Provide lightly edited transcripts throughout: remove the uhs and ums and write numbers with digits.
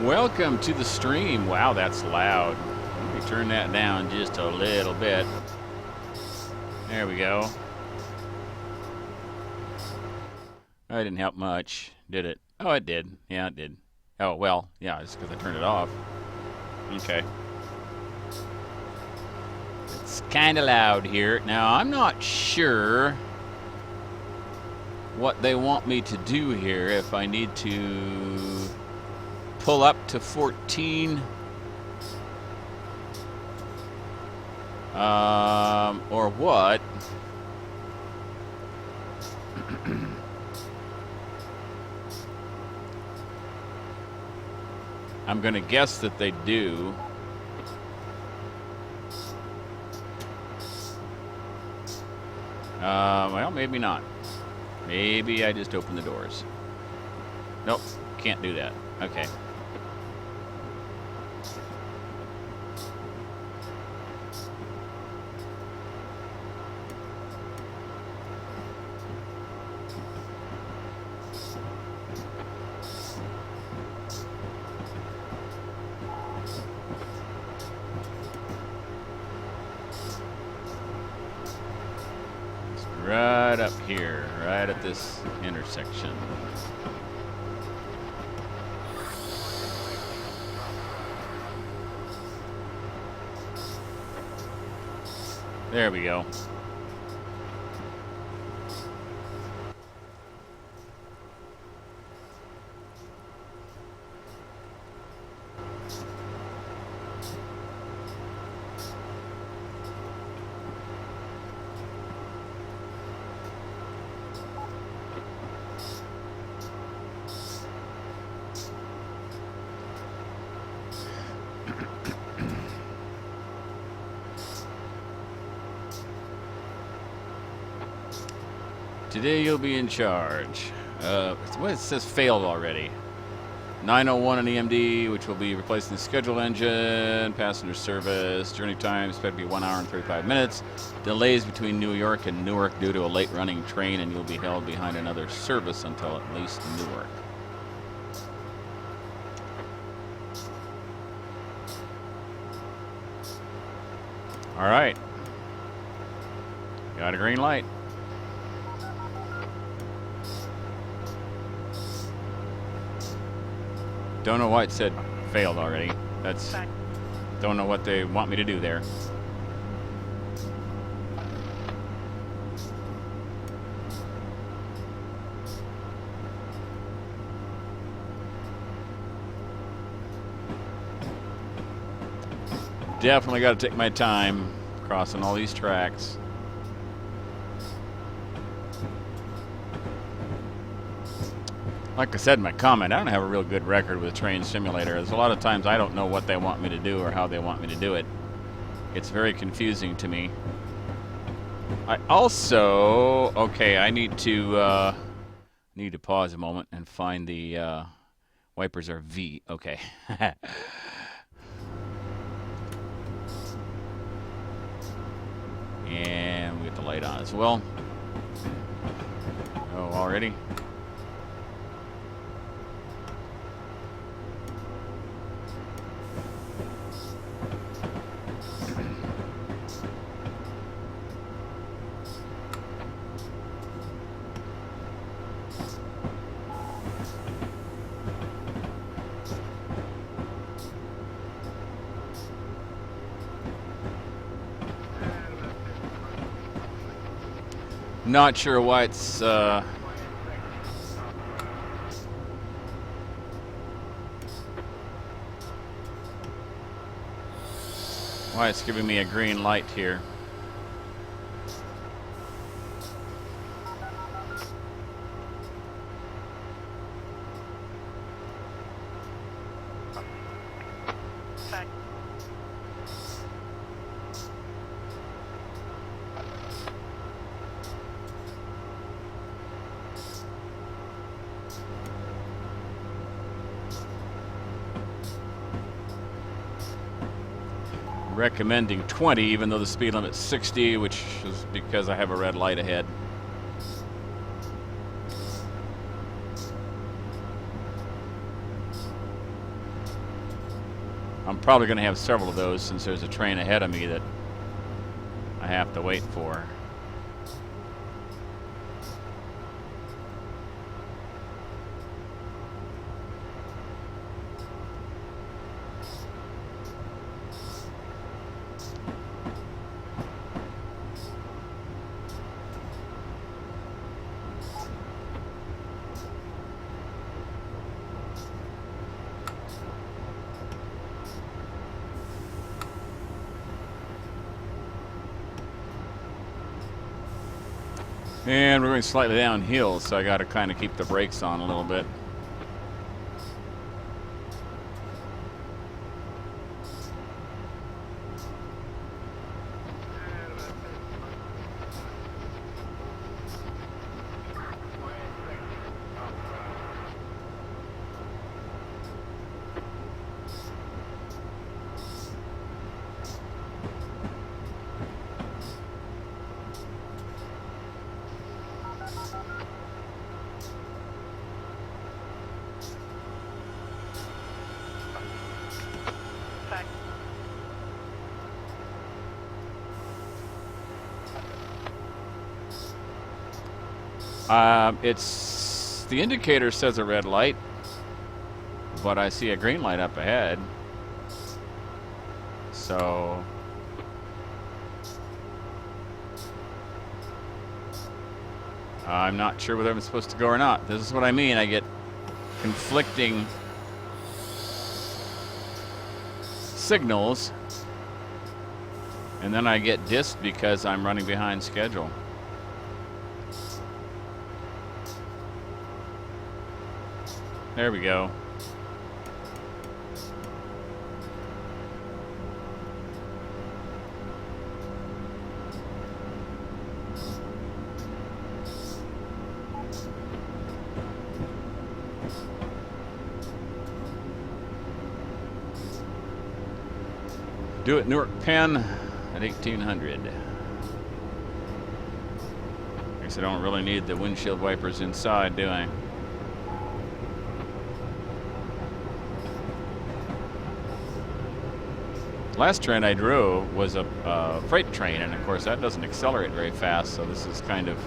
Welcome to the stream. Wow, that's loud. Let me turn that down just a little bit. There we go. That didn't help much, did it? Oh, it did. Yeah, it did. Oh, well, yeah, it's because I turned it off. Okay. It's kind of loud here. Now, I'm not sure what they want me to do here, if I need to pull up to 14 or what. I'm gonna guess that they do. Well, maybe not. Maybe I just open the doors. Nope, can't do that. Okay. Right up here, right at this intersection. There we go. Today you'll be in charge. What it says failed already. 901 on EMD, which will be replacing the scheduled engine. Passenger service. Journey time expected to be 1 hour and 35 minutes. Delays between New York and Newark due to a late running train, and you'll be held behind another service until at least Newark. All right. Got a green light. Don't know why it said failed already. Don't know what they want me to do there. Definitely got to take my time crossing all these tracks. Like I said in my comment, I don't have a real good record with Train Simulator. There's a lot of times I don't know what they want me to do or how they want me to do it. It's very confusing to me. I also... Okay, I need to pause a moment and find the wipers are V. Okay. And we get the light on as well. Oh, already? Not sure why it's giving me a green light here. Recommending 20, even though the speed limit's 60, which is because I have a red light ahead. I'm probably going to have several of those since there's a train ahead of me that I have to wait for. And we're going slightly downhill, so I got to kind of keep the brakes on a little bit. The indicator says a red light, but I see a green light up ahead. So I'm not sure whether I'm supposed to go or not. This is what I mean. I get conflicting signals, and then I get dissed because I'm running behind schedule. There we go. Do it Newark Penn at 1800. I guess I don't really need the windshield wipers inside, do I? Last train I drove was a freight train, and of course that doesn't accelerate very fast, so this is kind of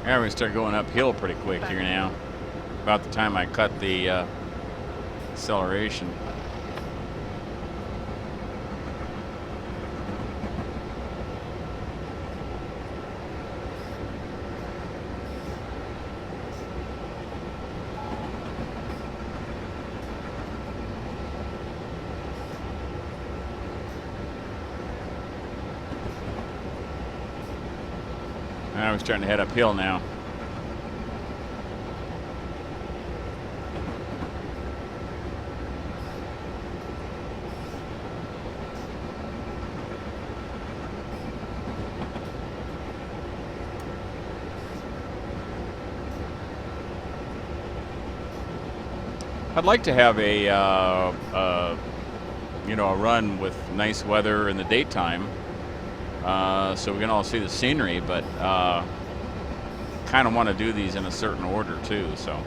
yeah, we start going uphill pretty quick here now. About the time I cut the acceleration. Now we're starting to head uphill now. I'd like to have a run with nice weather in the daytime, so we can all see the scenery. But kind of want to do these in a certain order too. So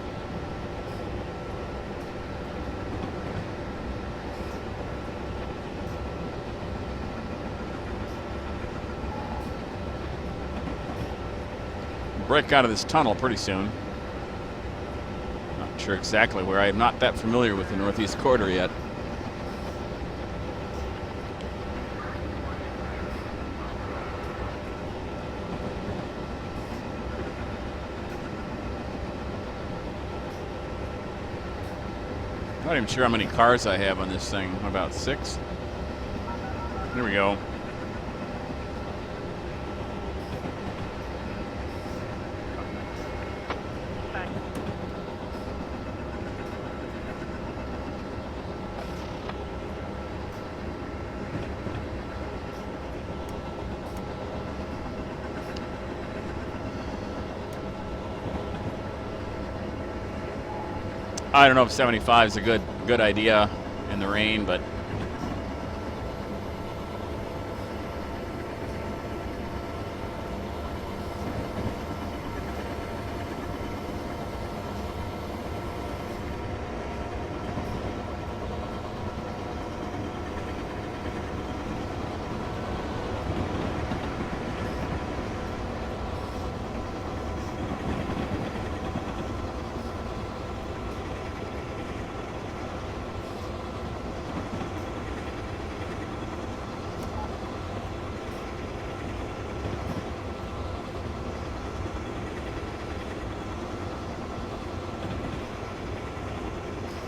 break out of this tunnel pretty soon. Sure exactly where. I'm not that familiar with the Northeast Corridor yet. Not even sure how many cars I have on this thing. About 6. There we go. I don't know if 75 is a good idea in the rain, but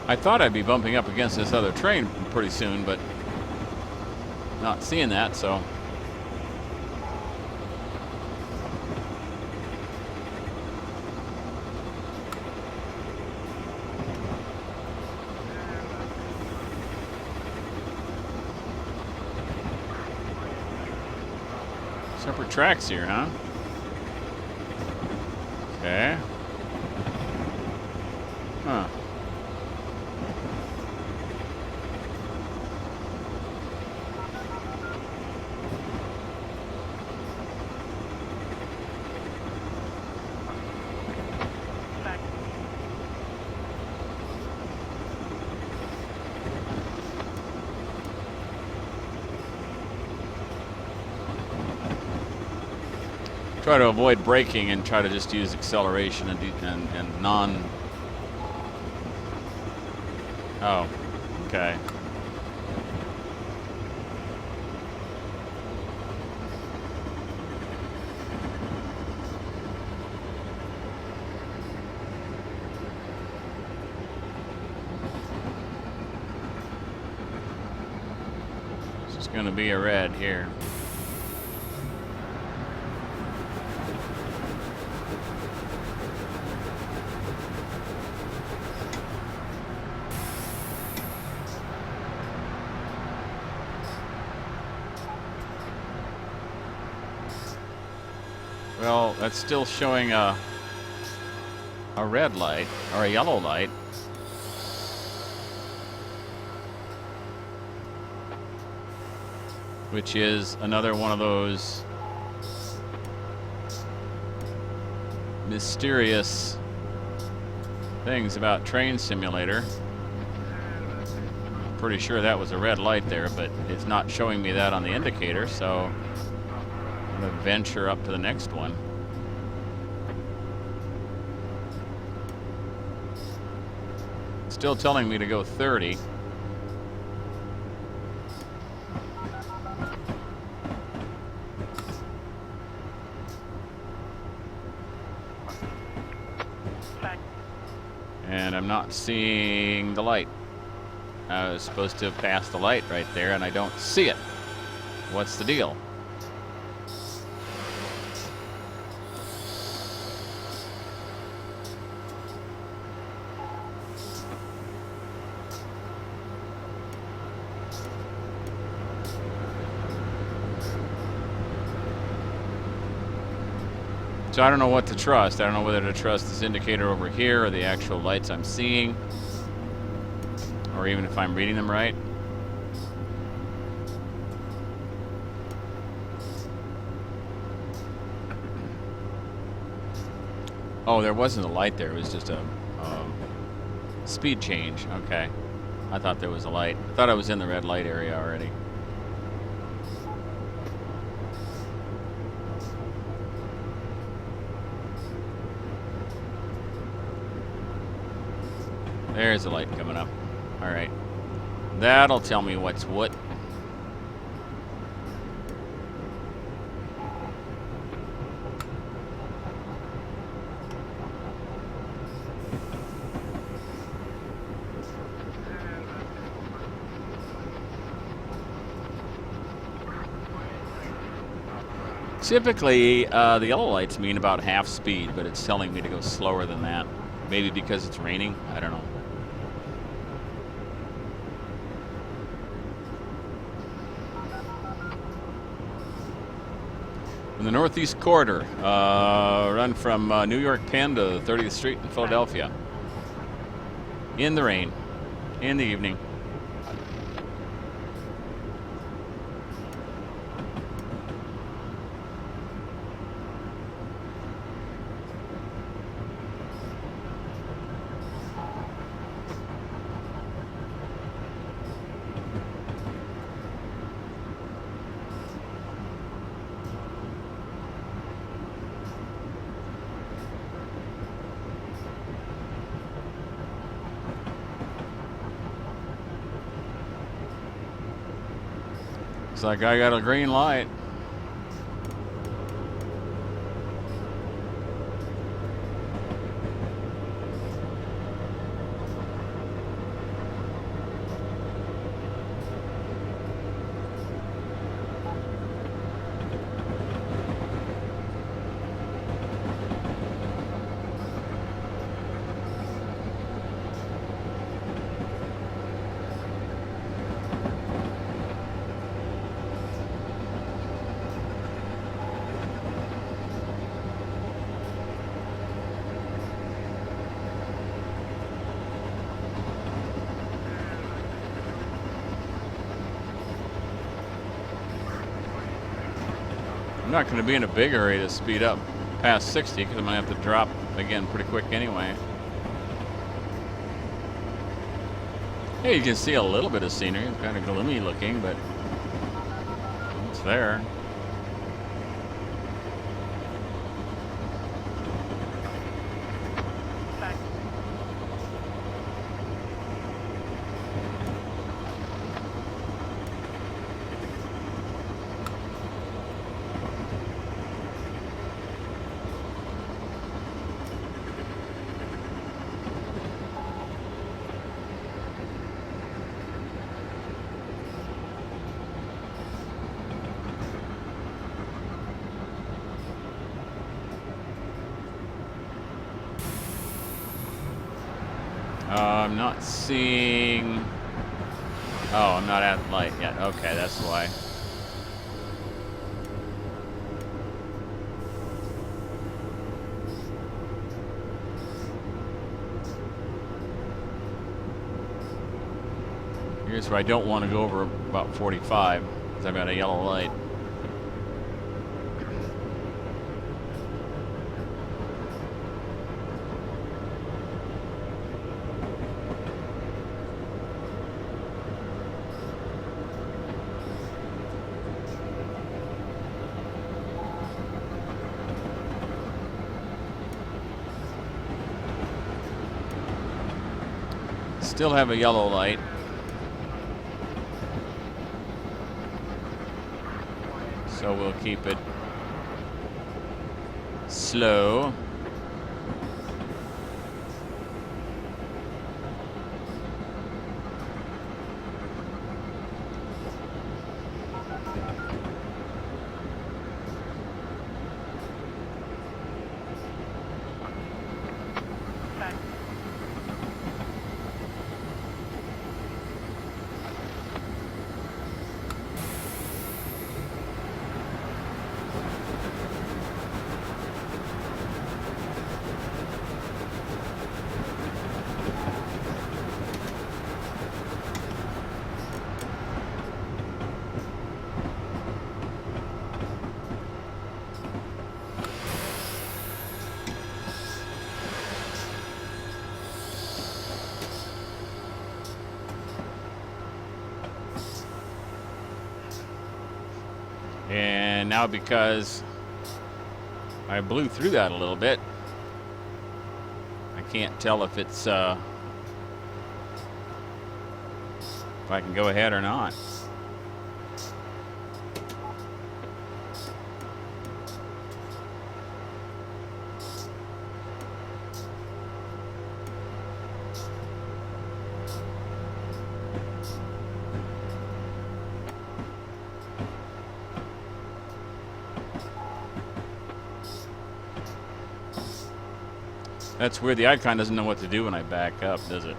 I thought I'd be bumping up against this other train pretty soon, but not seeing that, so. Separate tracks here, huh? Okay. Huh. Try to avoid braking and try to just use acceleration and non. Oh, okay. This is going to be a red here. Well, that's still showing a red light or a yellow light. Which is another one of those mysterious things about Train Simulator. I'm pretty sure that was a red light there, but it's not showing me that on the indicator, so I'm going to venture up to the next one. Still telling me to go 30. And I'm not seeing the light. I was supposed to have passed the light right there, and I don't see it. What's the deal? So I don't know what to trust. I don't know whether to trust this indicator over here or the actual lights I'm seeing, or even if I'm reading them right. Oh, there wasn't a light there. It was just a speed change. Okay. I thought there was a light. I thought I was in the red light area already. There's a light coming up. All right. That'll tell me what's what. Typically, the yellow lights mean about half speed, but it's telling me to go slower than that. Maybe because it's raining. I don't know. In the Northeast Corridor, run from New York Penn to 30th Street in Philadelphia. in the rain, in the evening. Looks like I got a green light. I'm not going to be in a big hurry to speed up past 60 because I'm going to have to drop again pretty quick anyway. Hey, you can see a little bit of scenery. It's kind of gloomy looking, but it's there. I'm not seeing... Oh, I'm not at the light yet. Okay, that's why. Here's where I don't want to go over about 45 because I've got a yellow light. Still have a yellow light. So we'll keep it slow. And now because I blew through that a little bit, I can't tell if it's if I can go ahead or not. That's weird. The icon doesn't know what to do when I back up, does it?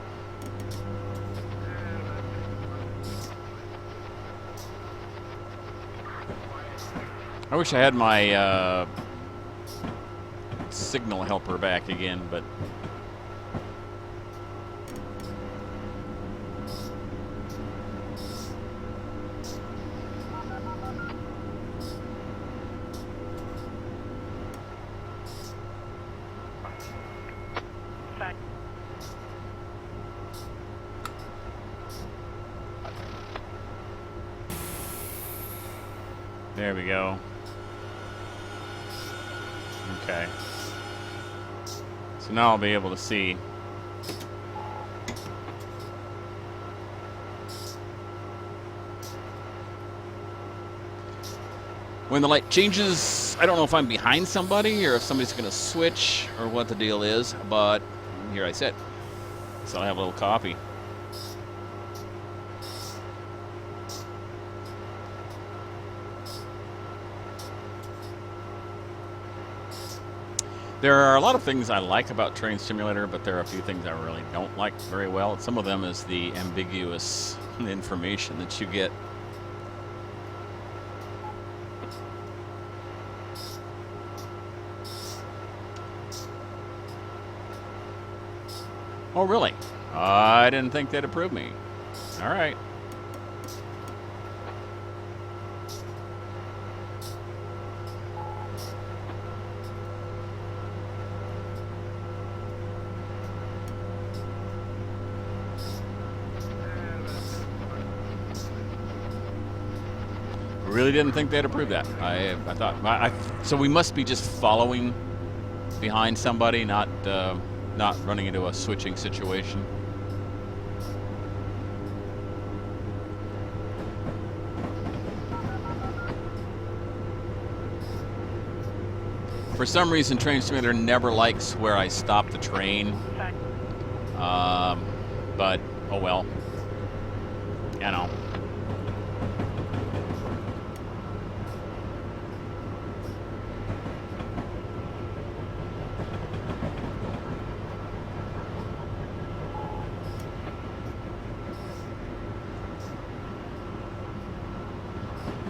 I wish I had my signal helper back again, but There we go. Okay. So now I'll be able to see. When the light changes, I don't know if I'm behind somebody or if somebody's going to switch or what the deal is, but here I sit. So I have a little coffee. There are a lot of things I like about Train Simulator, but there are a few things I really don't like very well. Some of them is the ambiguous information that you get. Oh, really? I didn't think they'd approve me. All right. Really didn't think they'd approve that. I thought so. We must be just following behind somebody, not running into a switching situation. For some reason, Train Simulator never likes where I stop the train. But oh well. You know.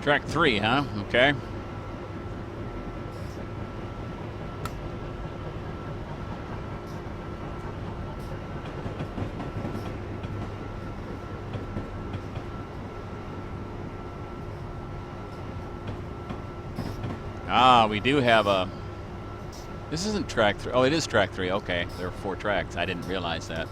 Track 3, huh? Okay. Ah, we do have a... This isn't track 3. Oh, it is track 3. Okay, there are 4 tracks. I didn't realize that.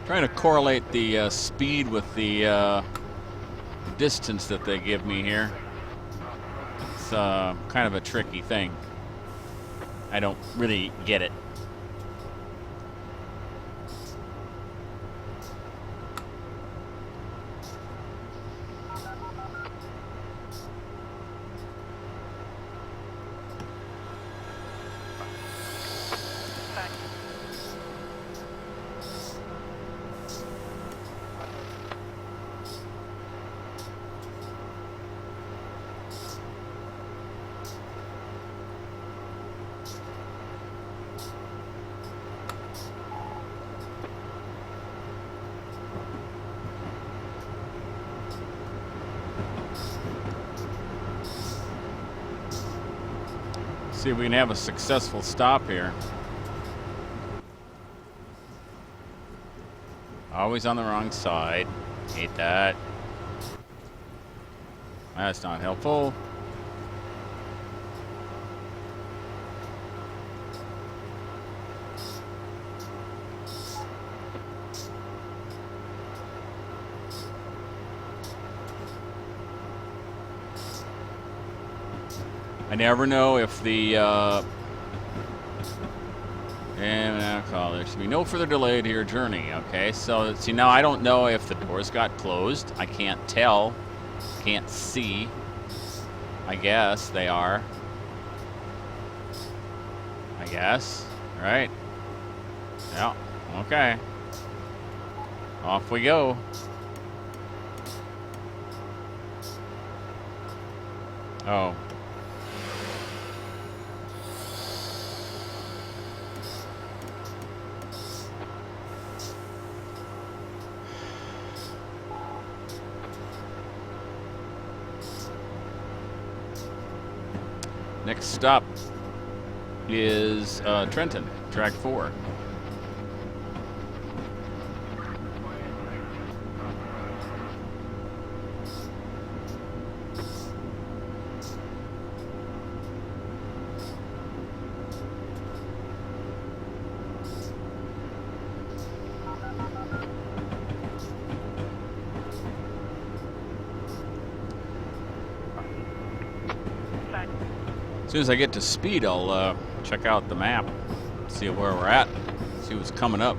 Trying to correlate the speed with the distance that they give me here. It's kind of a tricky thing. I don't really get it. See if we can have a successful stop here. Always on the wrong side. Hate that. That's not helpful. I never know if the there should be no further delay to your journey. Okay, so see, now I don't know if the doors got closed. I can't tell, can't see. I guess they are. I guess. All right. Yeah. Okay. Off we go. Oh. Next stop is Trenton, track 4. As soon as I get to speed, I'll check out the map, see where we're at, see what's coming up.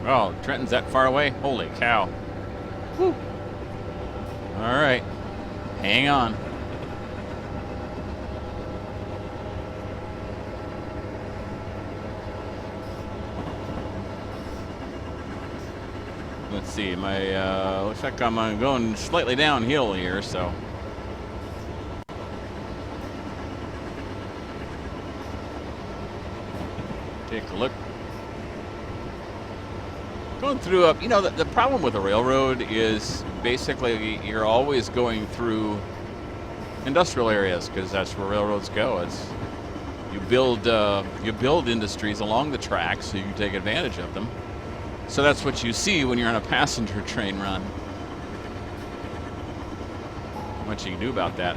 Oh, Trenton's that far away? Holy cow. Whew. All right. Hang on. Let's see. My looks like I'm going slightly downhill here, so. Take a look. Going through up, the problem with the railroad is basically you're always going through industrial areas because that's where railroads go. You build industries along the tracks so you can take advantage of them. So that's what you see when you're on a passenger train run. Not much you can do about that.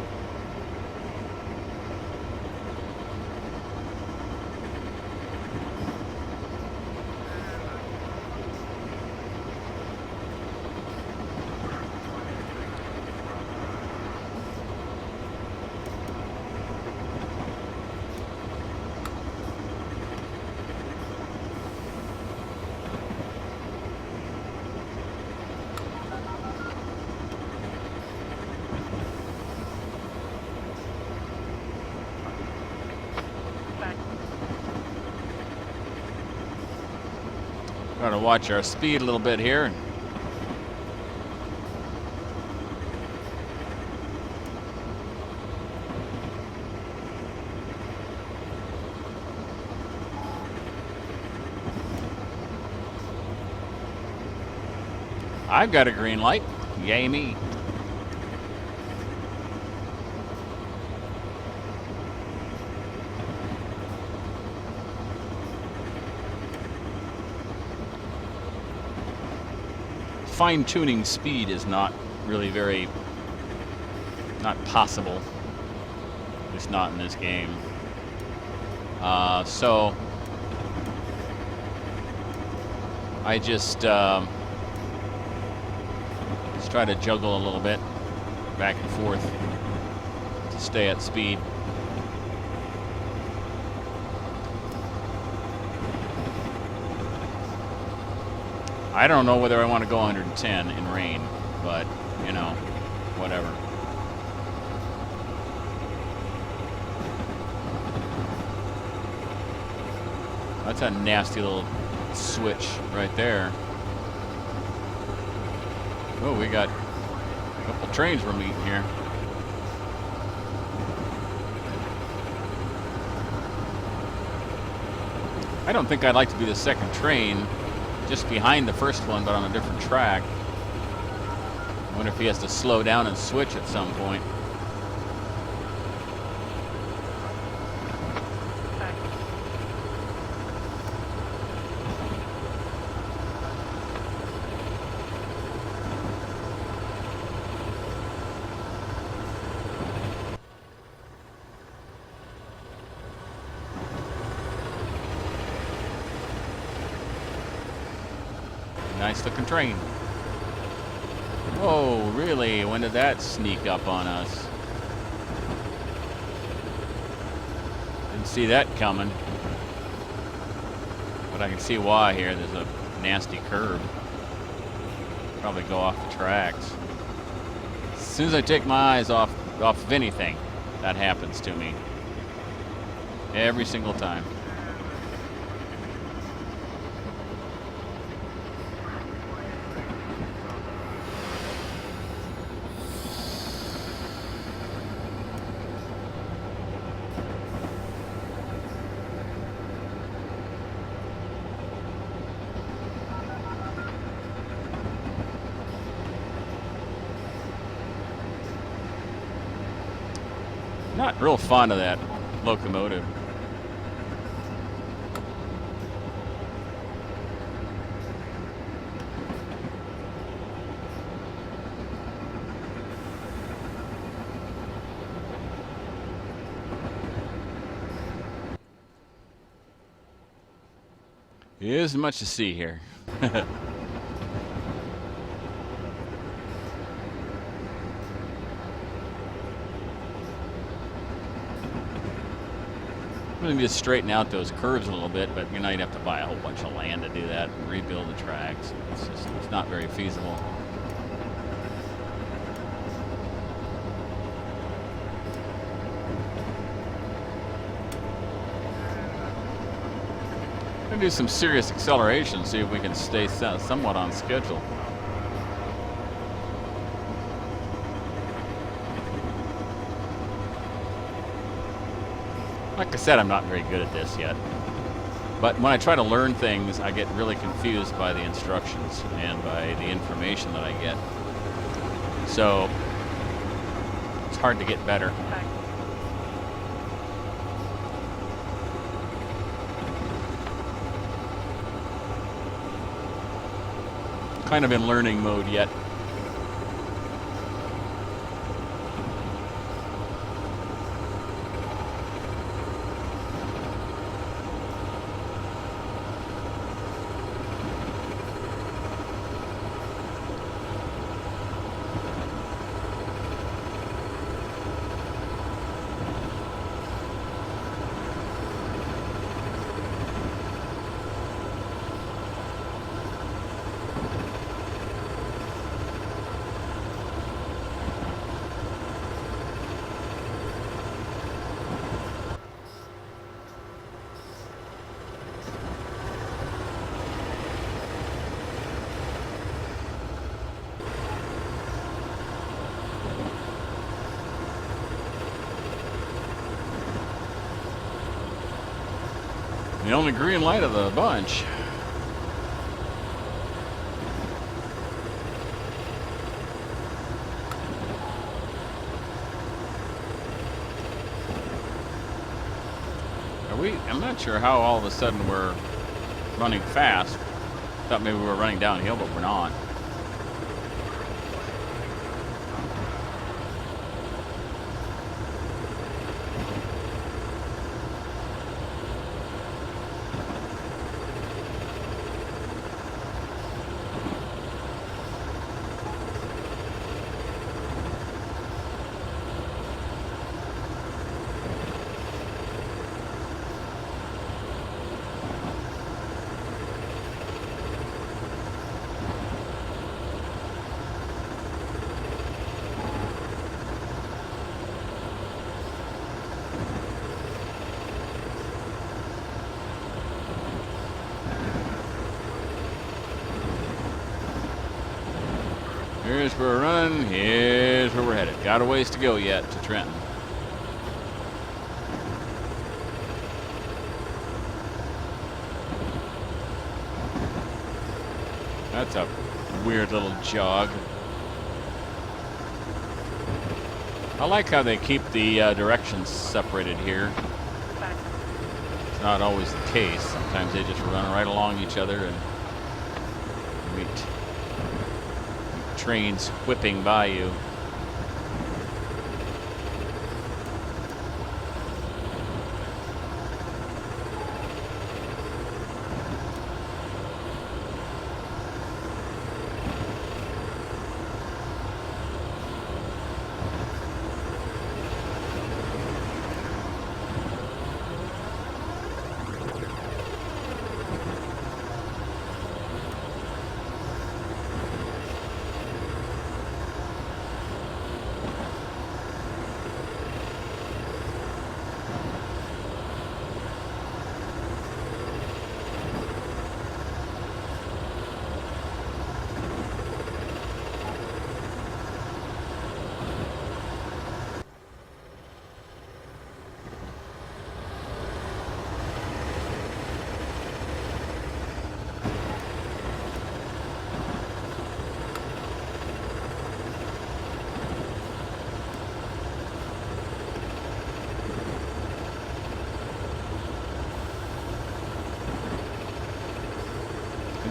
Got to watch our speed a little bit here. I've got a green light. Yay me. Fine-tuning speed is not really not possible. At least not in this game. So I just try to juggle a little bit back and forth to stay at speed. I don't know whether I want to go 110 in rain, but, whatever. That's a nasty little switch right there. Oh, we got a couple trains we're meeting here. I don't think I'd like to be the second train just behind the first one, but on a different track. I wonder if he has to slow down and switch at some point. Nice looking train. Whoa, really? When did that sneak up on us? Didn't see that coming. But I can see why here. There's a nasty curve. Probably go off the tracks. As soon as I take my eyes off of anything, that happens to me. Every single time. Not real fond of that locomotive. There isn't much to see here. I'm going to just straighten out those curves a little bit, but you know, you'd have to buy a whole bunch of land to do that and rebuild the tracks. It's not very feasible. I'm going to do some serious acceleration, see if we can stay somewhat on schedule. Like I said, I'm not very good at this yet. But when I try to learn things, I get really confused by the instructions and by the information that I get. So it's hard to get better. Kind of in learning mode yet. The only green light of the bunch. I'm not sure how all of a sudden we're running fast. Thought maybe we were running downhill, but we're not. Here's where we're running, here's where we're headed. Got a ways to go yet to Trenton. That's a weird little jog. I like how they keep the directions separated here. It's not always the case. Sometimes they just run right along each other and meet trains whipping by you.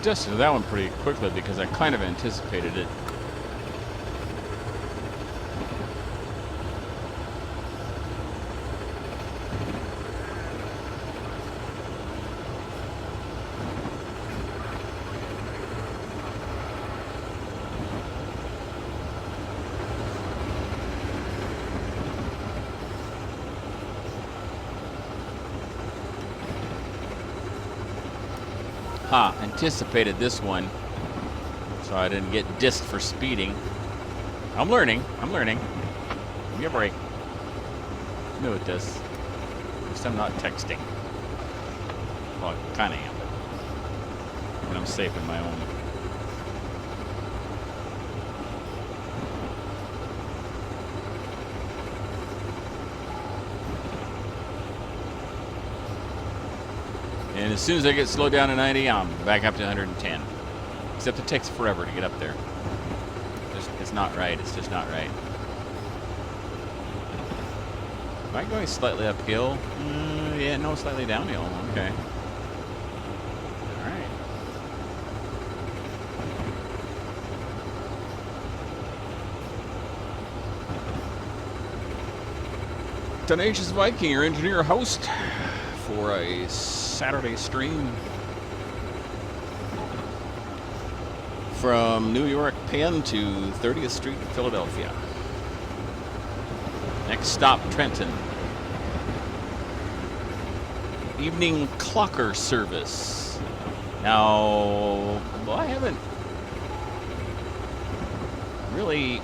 adjusted to that one pretty quickly because I kind of anticipated it. Anticipated this one, so I didn't get dissed for speeding. I'm learning. Give me a break. No, it does. At least I'm not texting. Well, I kind of am, but when I'm safe in my own. And as soon as I get slowed down to 90, I'm back up to 110. Except it takes forever to get up there. It's not right. It's just not right. Am I going slightly uphill? Yeah, no, slightly downhill. Okay. All right. Tenacious Viking, your engineer host for a Saturday stream from New York Penn to 30th Street in Philadelphia. Next stop, Trenton. Evening clocker service. Now, well, I haven't really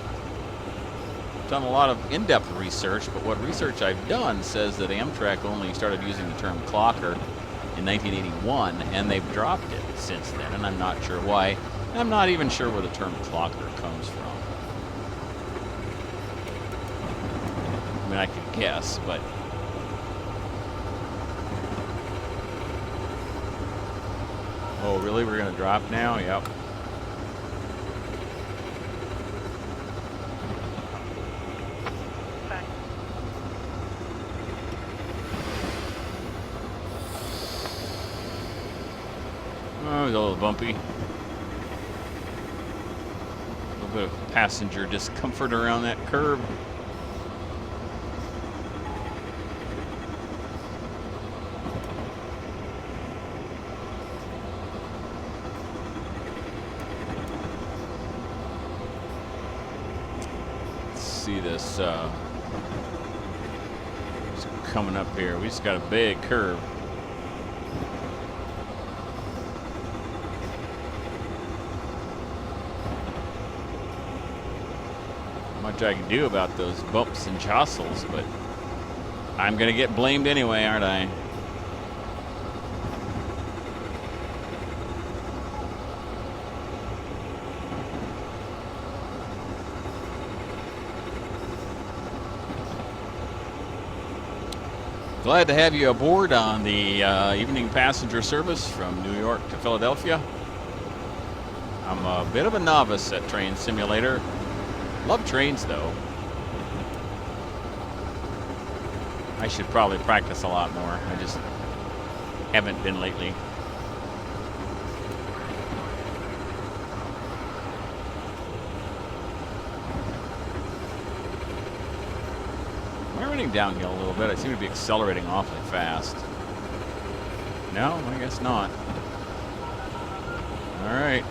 done a lot of in-depth research, but what research I've done says that Amtrak only started using the term clocker in 1981, and they've dropped it since then, and I'm not sure why. I'm not even sure where the term clocker comes from. I mean, I could guess, but oh, really? We're gonna drop now? Yep. Oh, it's a little bumpy. A little bit of passenger discomfort around that curb. Let's see this. It's coming up here. We just got a big curve. Much I can do about those bumps and jostles, but I'm gonna get blamed anyway, aren't I? Glad to have you aboard on the evening passenger service from New York to Philadelphia. I'm a bit of a novice at Train Simulator. Love trains, though. I should probably practice a lot more. I just haven't been lately. Am I running downhill a little bit? I seem to be accelerating awfully fast. No, I guess not. All right.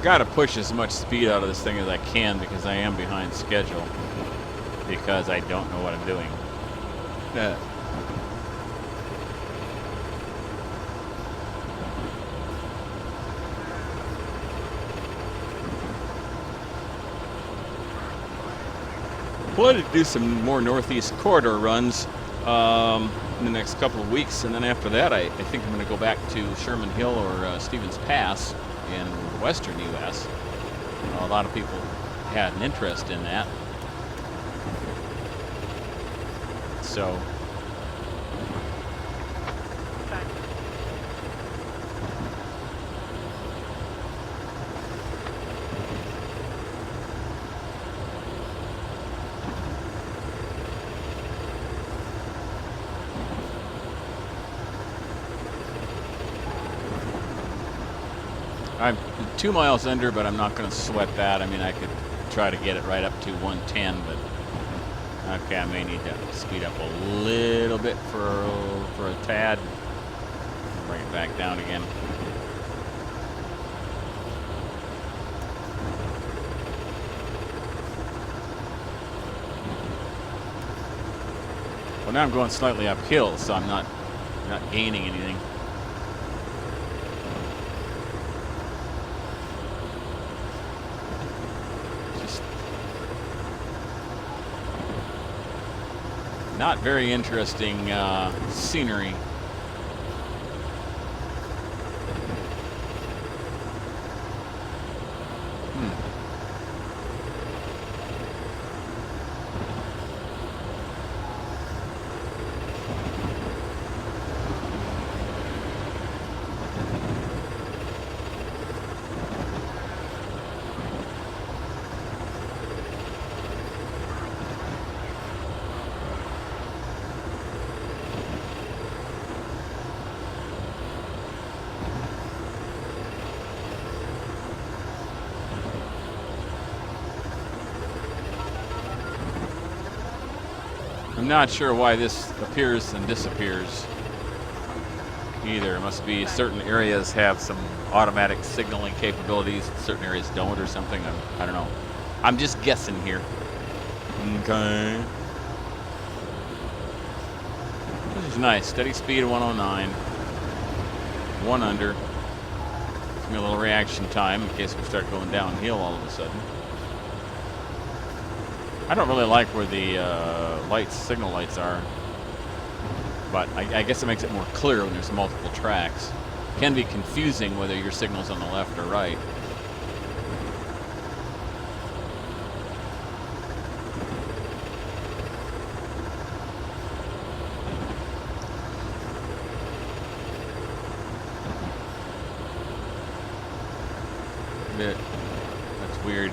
Got to push as much speed out of this thing as I can because I am behind schedule because I don't know what I'm doing. Planning to do some more Northeast Corridor runs in the next couple of weeks, and then after that I think I'm going to go back to Sherman Hill or Stevens Pass in the western U.S. A lot of people had an interest in that. So I'm 2 miles under, but I'm not going to sweat that. I mean, I could try to get it right up to 110, but okay, I may need to speed up a little bit for a tad. Bring it back down again. Well, now I'm going slightly uphill, so I'm not gaining anything. Not very interesting scenery. I'm not sure why this appears and disappears either. It must be certain areas have some automatic signaling capabilities, certain areas don't or something. I don't know. I'm just guessing here. Okay. This is nice. Steady speed of 109. 1 under. Give me a little reaction time in case we start going downhill all of a sudden. I don't really like where the signal lights are, but I guess it makes it more clear when there's multiple tracks. It can be confusing whether your signal's on the left or right. That's weird.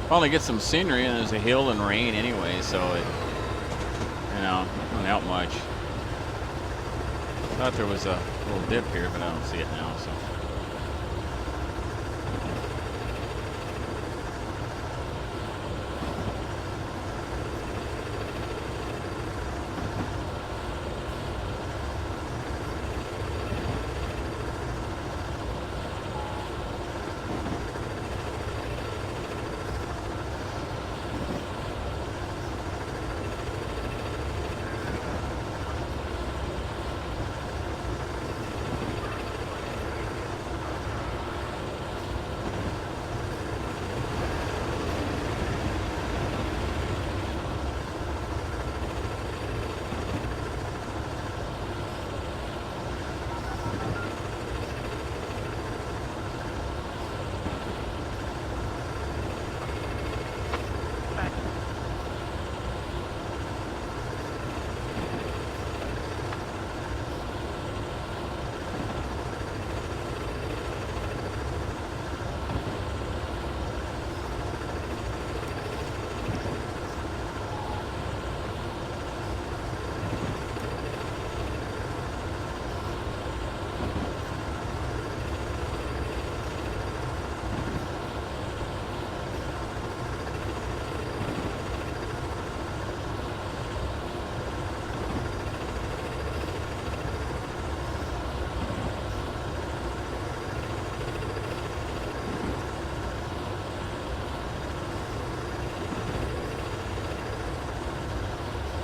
Finally get some scenery, and there's a hill and rain anyway, so it, doesn't help much. Thought there was a little dip here, but I don't see it now, so.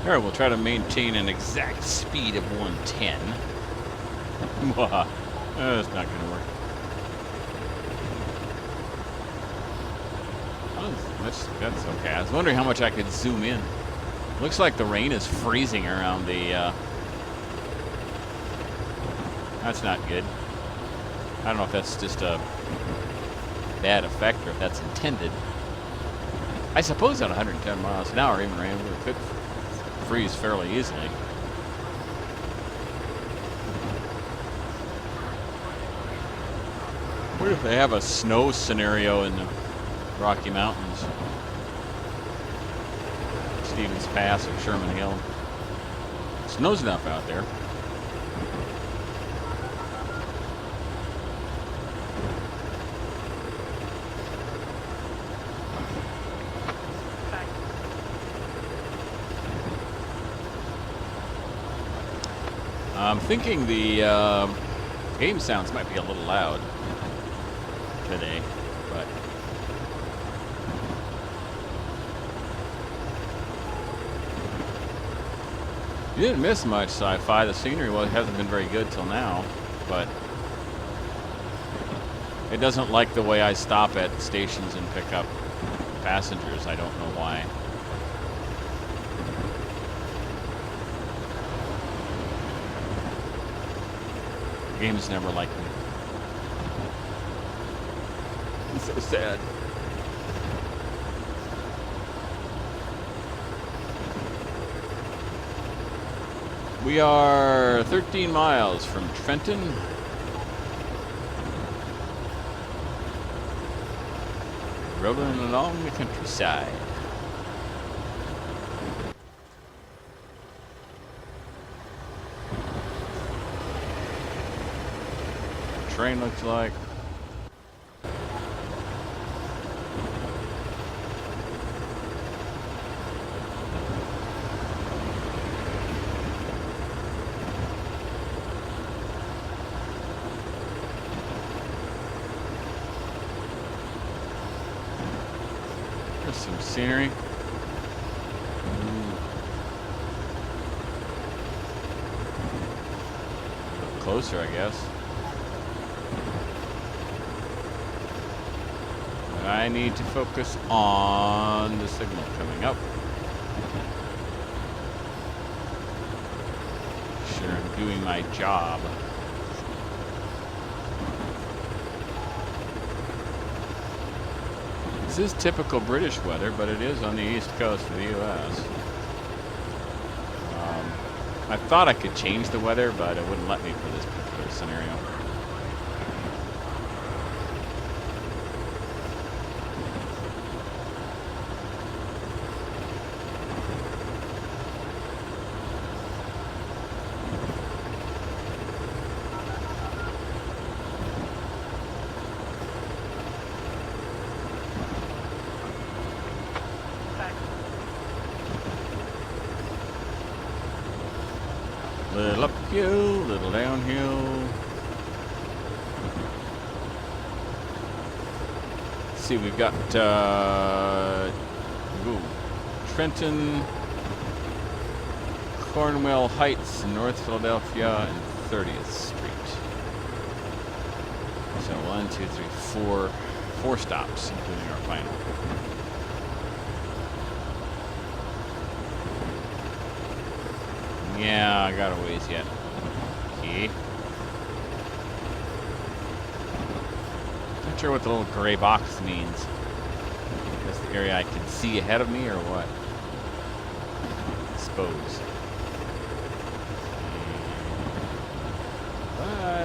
Alright, we'll try to maintain an exact speed of 110. That's not going to work. That's okay. I was wondering how much I could zoom in. Looks like the rain is freezing around the... That's not good. I don't know if that's just a bad effect or if that's intended. I suppose at 110 miles an hour, even rain, it could freeze fairly easily. What if they have a snow scenario in the Rocky Mountains? Stevens Pass or Sherman Hill. It snows enough out there. I'm thinking the game sounds might be a little loud today, but you didn't miss much sci-fi. The scenery hasn't been very good till now, but it doesn't like the way I stop at stations and pick up passengers. I don't know why. The game's never liked me. It's so sad. We are 13 miles from Trenton. Rolling along the countryside. Train looks like. There's some scenery. A little closer, I guess. I need to focus on the signal coming up. Sure, I'm doing my job. This is typical British weather, but it is on the east coast of the U.S. I thought I could change the weather, but it wouldn't let me for this particular scenario. Little uphill, little downhill. Let's see, we've got Trenton, Cornwell Heights, North Philadelphia, and 30th Street. So 1, 2, 3, 4 stops, including our final. Yeah, I got a ways yet. Okay. Not sure what the little gray box means. That's the area I can see ahead of me or what? I suppose.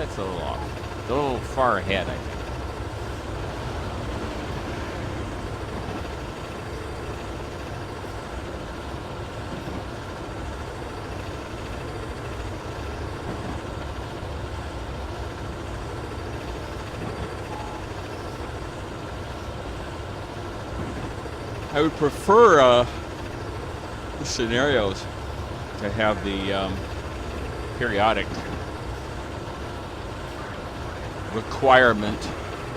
It's a little off. It's a little far ahead, I think. I would prefer the scenarios to have the periodic requirement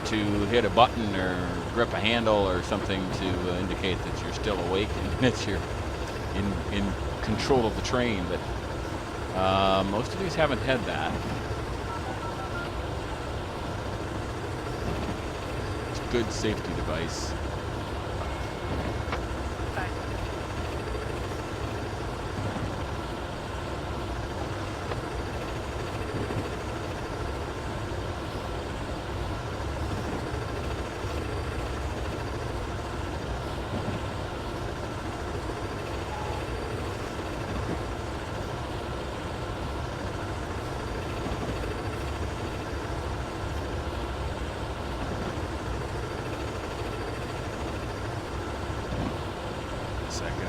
to hit a button or grip a handle or something to indicate that you're still awake and that you're in control of the train, but most of these haven't had that. It's a good safety device.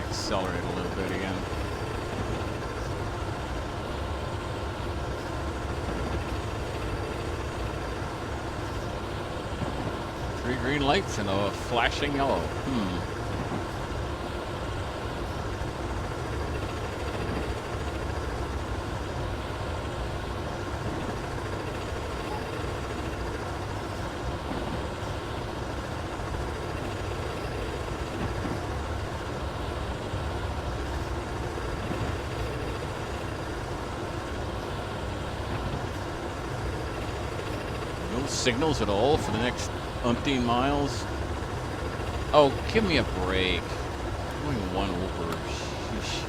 Accelerate a little bit again. Three green lights and a flashing yellow. Signals at all for the next umpteen miles. Oh, give me a break. I'm going one over. Sheesh.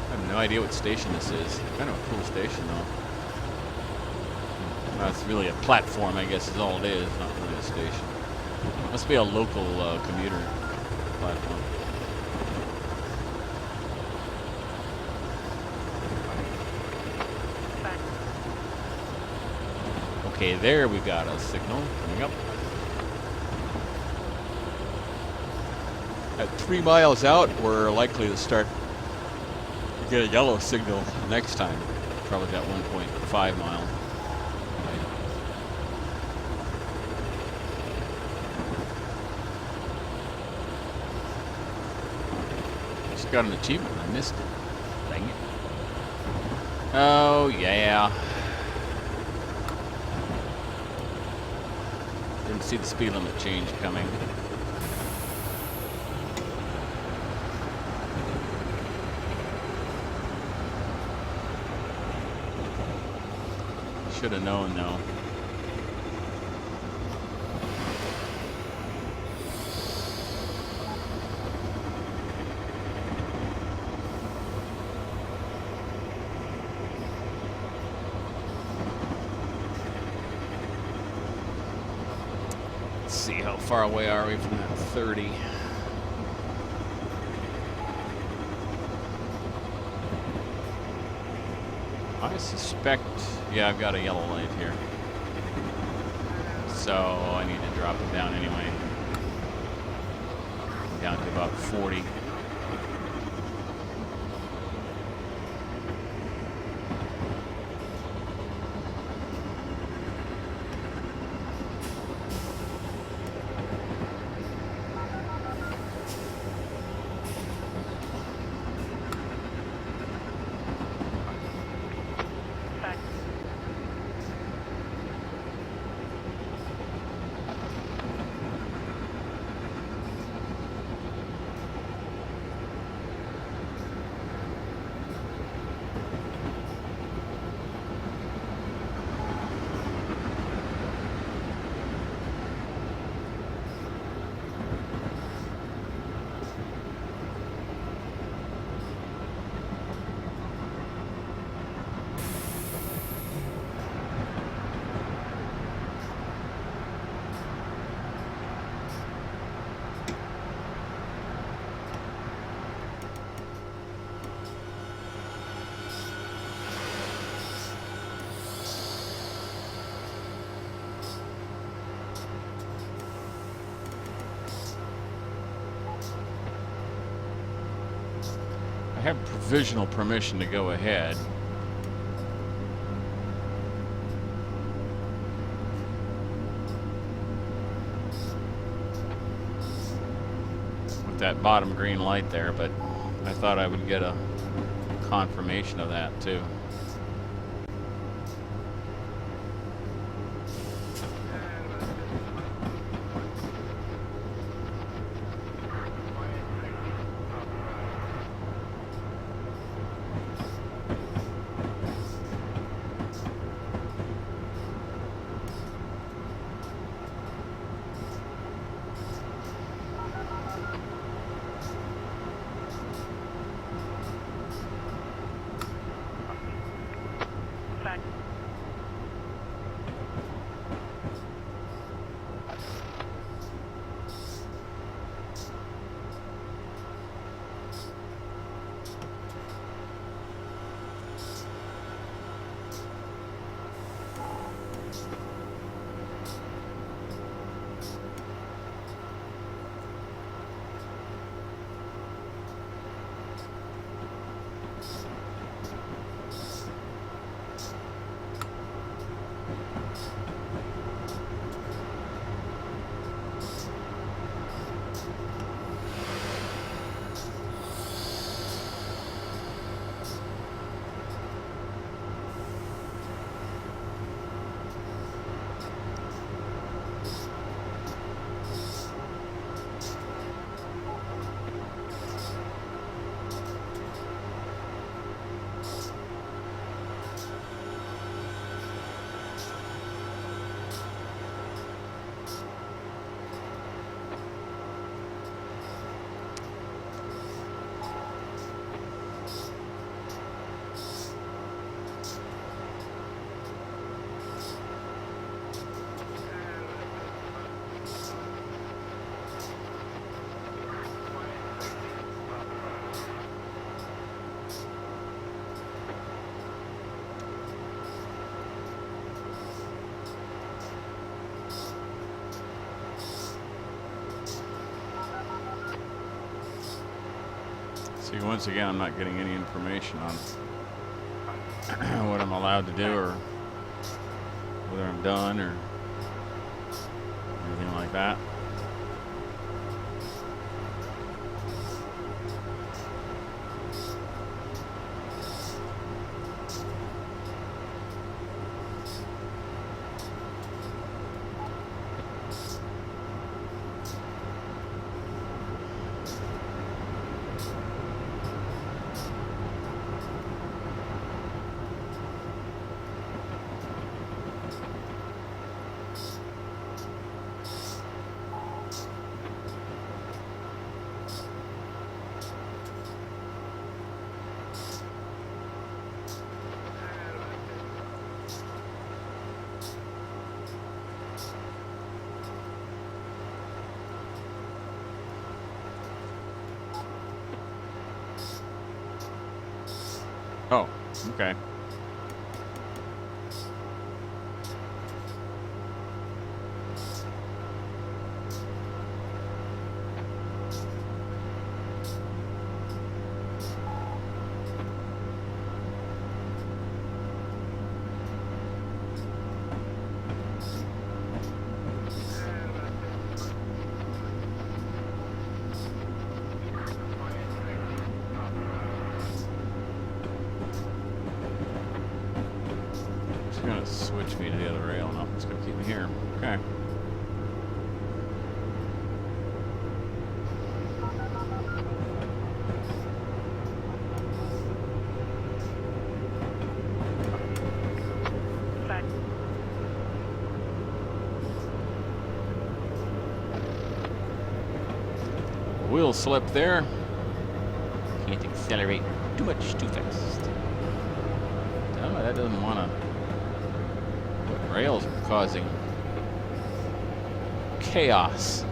I have no idea what station this is. Kind of a cool station though. Well, it's really a platform, I guess is all it is, not really a station. Must be a local commuter platform. Okay, there we got a signal coming up. At 3 miles out, we're likely to start to get a yellow signal next time. Probably got 1.5 mile. Just got an achievement. I missed it. Dang it. Oh, yeah. Didn't see the speed limit change coming. Should have known though. See how far away are we from that 30. I suspect, yeah, I've got a yellow light here. So I need to drop it down anyway. Down to about 40. I have provisional permission to go ahead. With that bottom green light there, but I thought I would get a confirmation of that too. See, once again, I'm not getting any information on what I'm allowed to do or whether I'm done or anything like that. Oh, okay. It's gonna switch me to the other rail. No, it's gonna keep me here. Okay. Wheel slip there. Can't accelerate too much too fast. No, that doesn't want to. What rails are causing chaos?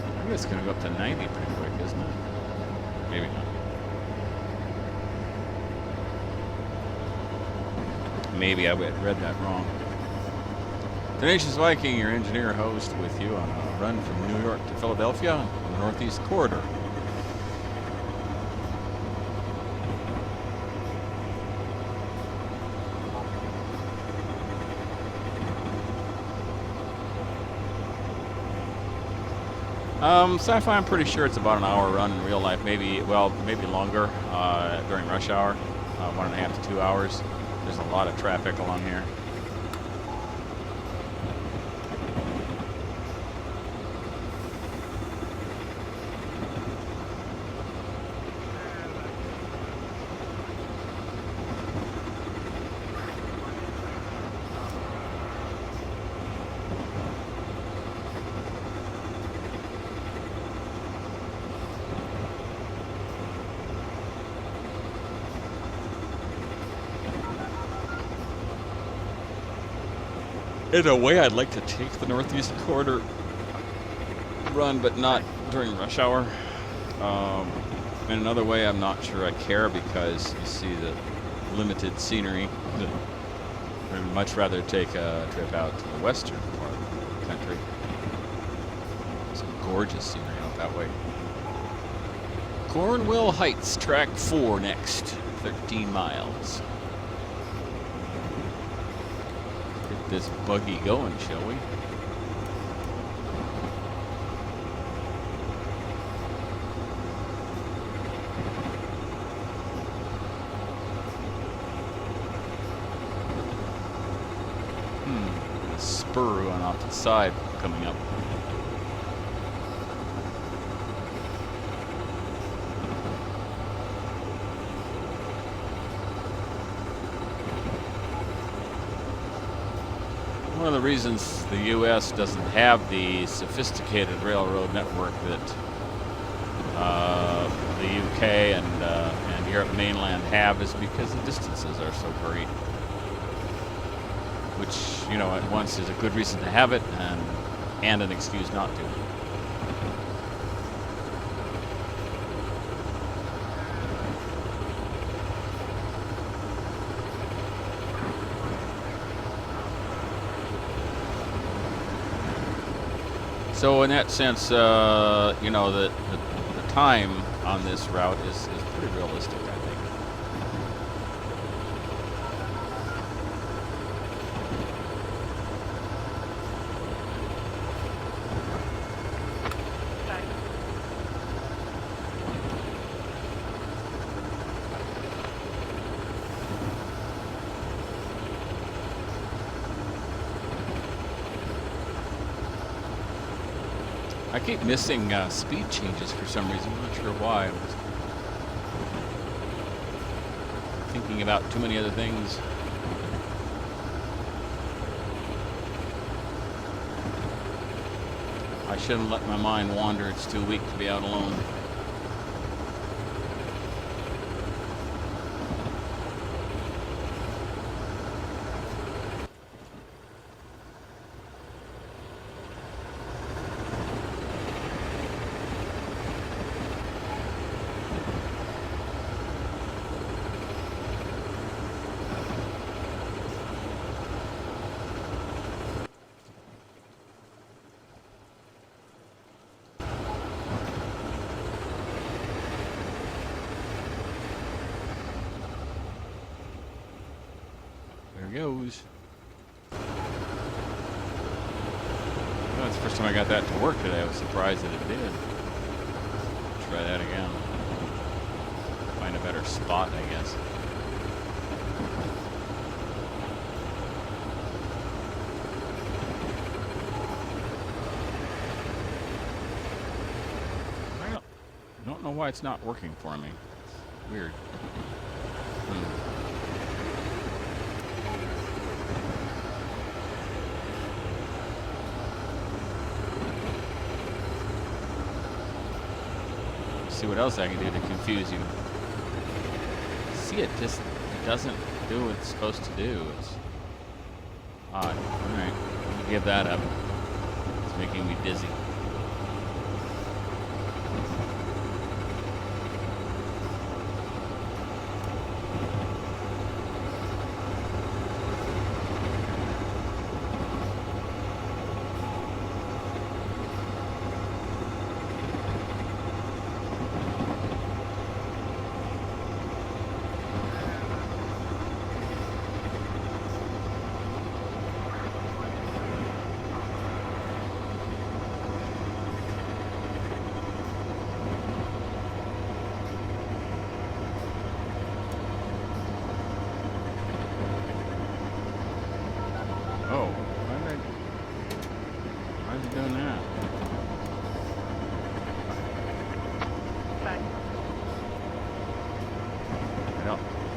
I think it's going to go up to 90 pretty quick, isn't it? Maybe not. Maybe I read that wrong. Tenacious Viking, your engineer host, with you on a run from New York to Philadelphia on the Northeast Corridor. Sci-fi, I'm pretty sure it's about an hour run in real life, maybe longer during rush hour, 1.5 to 2 hours. There's a lot of traffic along here. In a way, I'd like to take the Northeast Corridor run, but not during rush hour. In another way, I'm not sure I care because you see the limited scenery. I'd much rather take a trip out to the western part of the country. Some gorgeous scenery out that way. Cornwell Heights, track 4 next, 13 miles. Get this buggy going, shall we? A spur on off to the side coming up. One of the reasons the U.S. doesn't have the sophisticated railroad network that the U.K. and Europe mainland have is because the distances are so great. Which, you know, at once is a good reason to have it and an excuse not to. So in that sense, you know, the time on this route is pretty realistic, I think. I keep missing speed changes for some reason. I'm not sure why. I was thinking about too many other things. I shouldn't let my mind wander. It's too weak to be out alone. Goes. Well, that's the first time I got that to work today. I was surprised that it did. Try that again. Find a better spot, I guess. I don't know why it's not working for me. It's weird. See what else I can do to confuse you. See, it doesn't do what it's supposed to do. It's odd. Alright, I'll give that up. It's making me dizzy.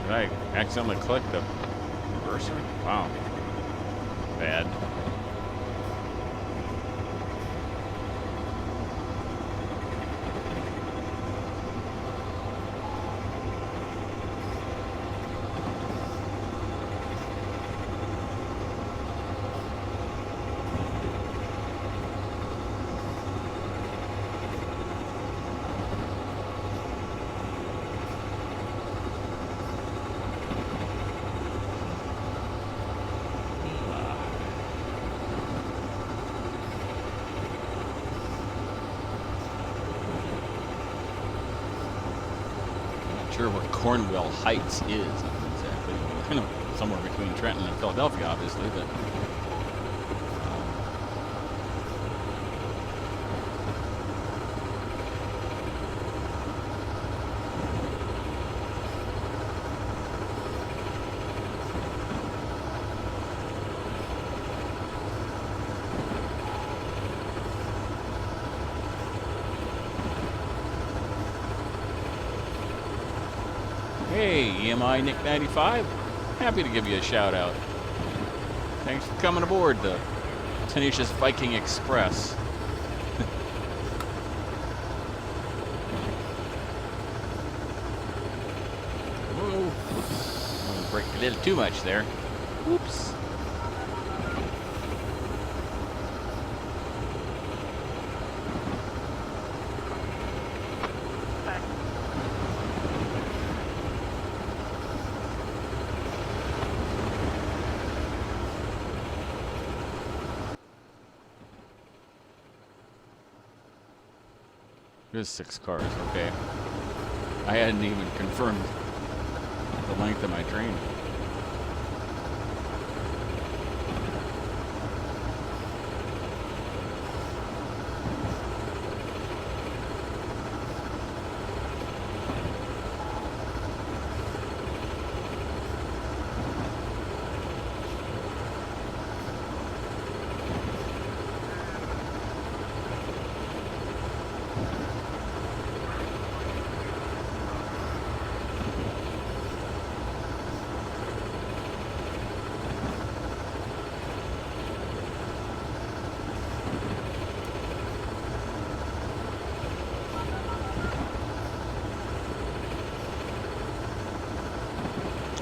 Did I accidentally click the cursor? Wow. Bad. sure where Cornwell Heights is exactly. I know somewhere between Trenton and Philadelphia, obviously, but hey, EMI Nick 95, happy to give you a shout out. Thanks for coming aboard the Tenacious Viking Express. Whoa, I braked a little too much there. Oops. There's 6 cars, okay. I hadn't even confirmed the length of my train.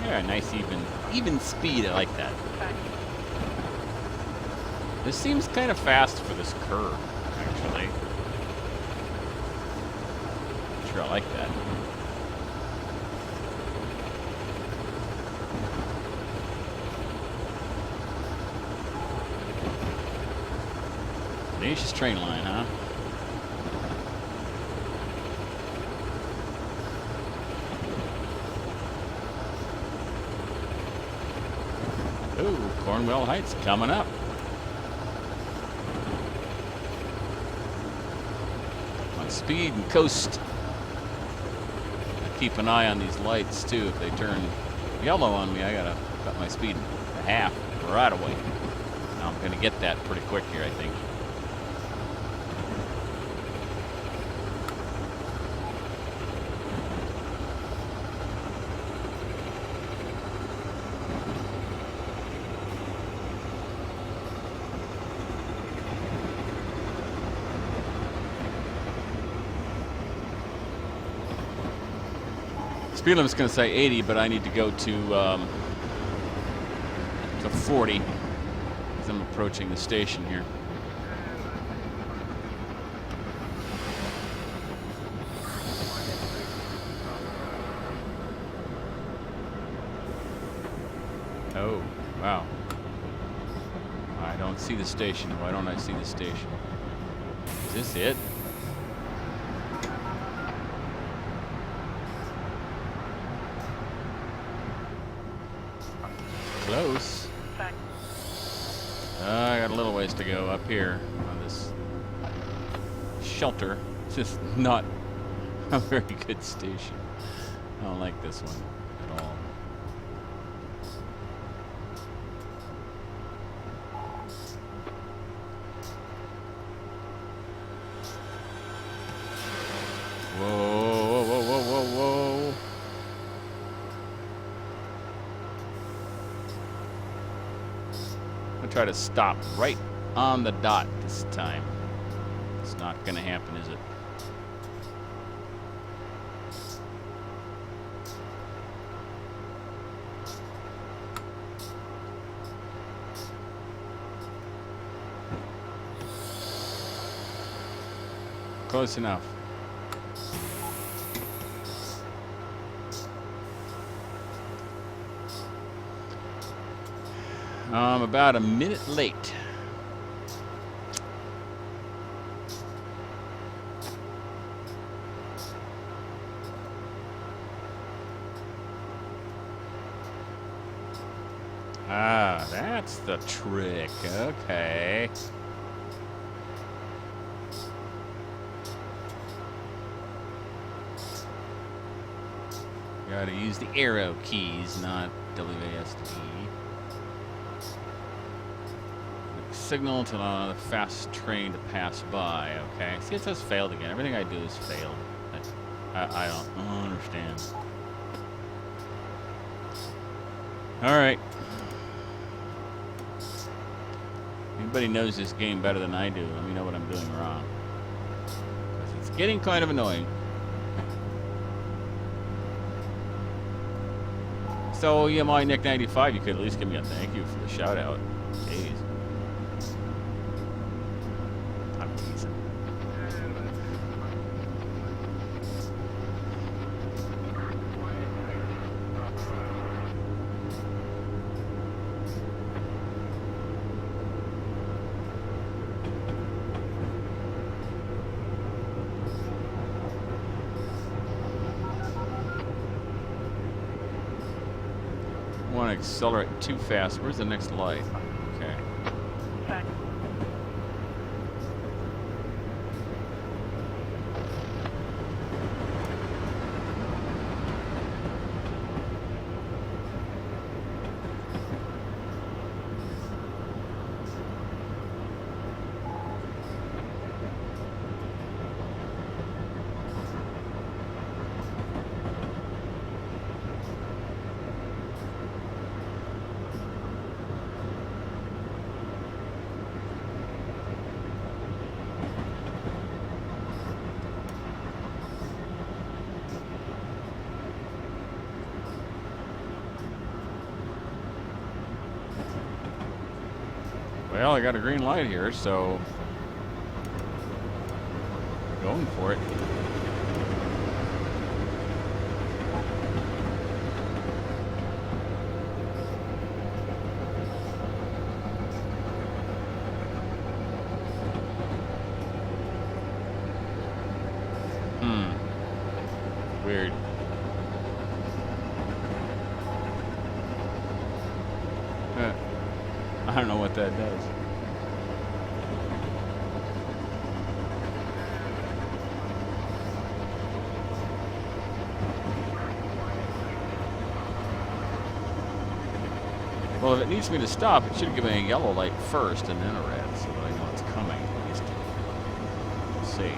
Yeah, nice even speed. I like that. This seems kind of fast for this curve, actually. Sure, I like that. Tenacious train line, huh? Ooh, Cornwell Heights coming up. On speed and coast. Keep an eye on these lights too. If they turn yellow on me, I gotta cut my speed to half right away. Now I'm gonna get that pretty quick here, I think. Speed limit's going to say 80, but I need to go to 40 because I'm approaching the station here. Oh, wow. I don't see the station. Why don't I see the station? Is this it? Close. I got a little ways to go up here on this shelter. It's just not a very good station. I don't like this one at all. Whoa, whoa, whoa, whoa, whoa, whoa. I'm gonna try to stop right on the dot this time. It's not gonna happen, is it? Close enough. I'm about a minute late. Ah, that's the trick. Okay. Gotta use the arrow keys, not WASD. Signal to allow another fast train to pass by. Okay. See, it says failed again. Everything I do is failed. I don't understand. Alright. Anybody knows this game better than I do, let me know what I'm doing wrong. 'Cause it's getting kind of annoying. So, yeah, my Nick 95, you could at least give me a thank you for the shout out. Jeez. I'm teasing. I want to accelerate too fast. Where's the next light? Okay. Well, I got a green light here, so going for it. Weird. I don't know what that does. Well, if it needs me to stop, it should give me a yellow light first and then a red, so that I know it's coming at least. We'll see.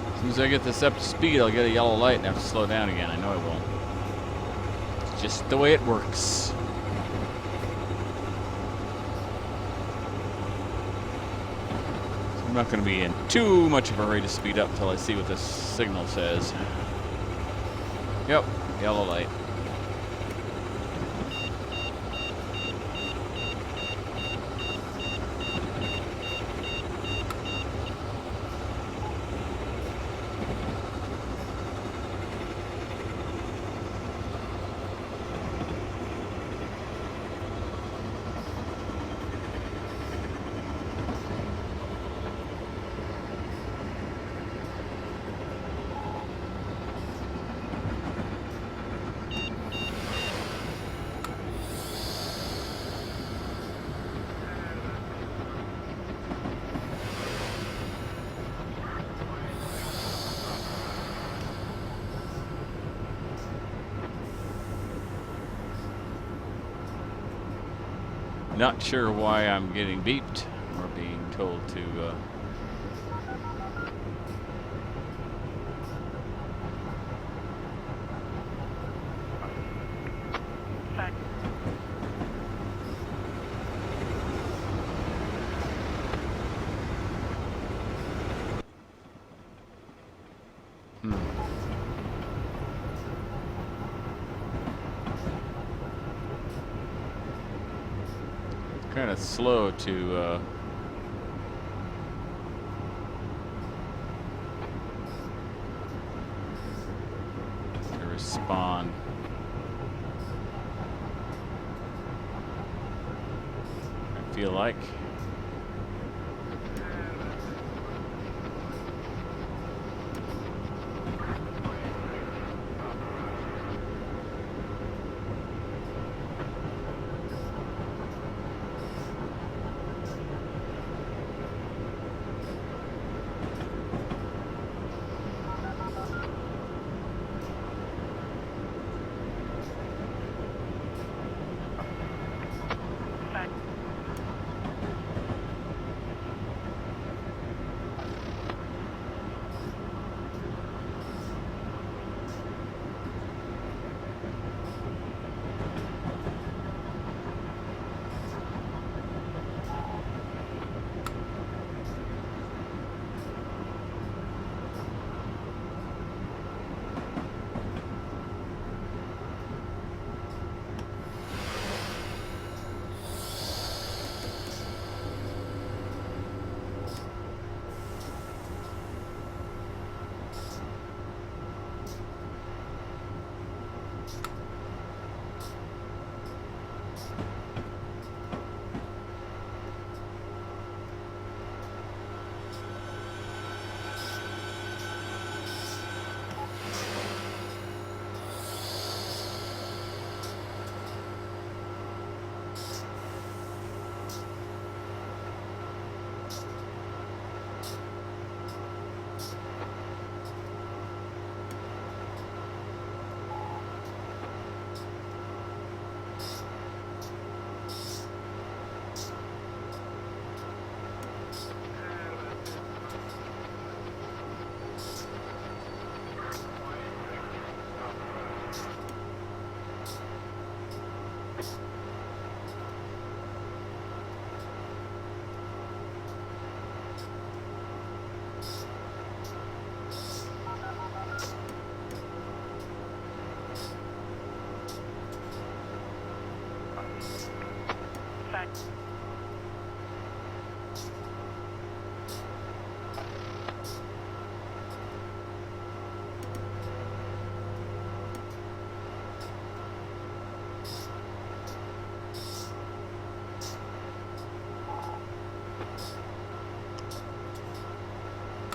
As soon as I get this up to speed, I'll get a yellow light and have to slow down again. I know I will. It's just the way it works. So I'm not going to be in too much of a hurry to speed up until I see what this signal says. Yep, yellow light. Not sure why I'm getting beeped or being told to kind of slow to respond. I feel like.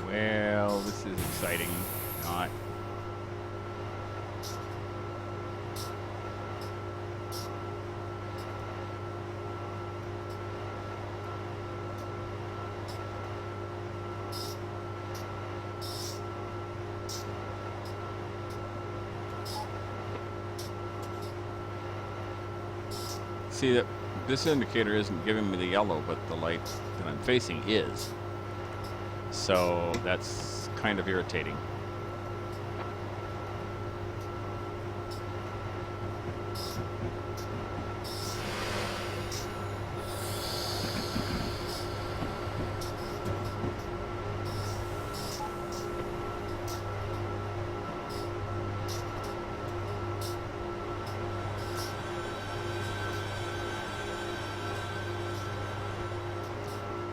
Well, this is exciting. Not. See that this indicator isn't giving me the yellow, but the light that I'm facing is. So that's kind of irritating.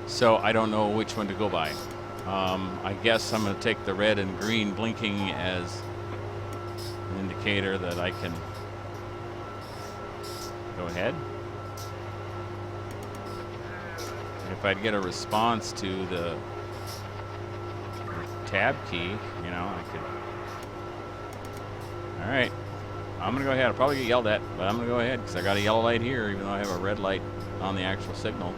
So I don't know which one to go by. I guess I'm going to take the red and green blinking as an indicator that I can go ahead. If I'd get a response to the tab key, you know, I could. All right, I'm going to go ahead. I'll probably get yelled at, but I'm going to go ahead because I got a yellow light here, even though I have a red light on the actual signal.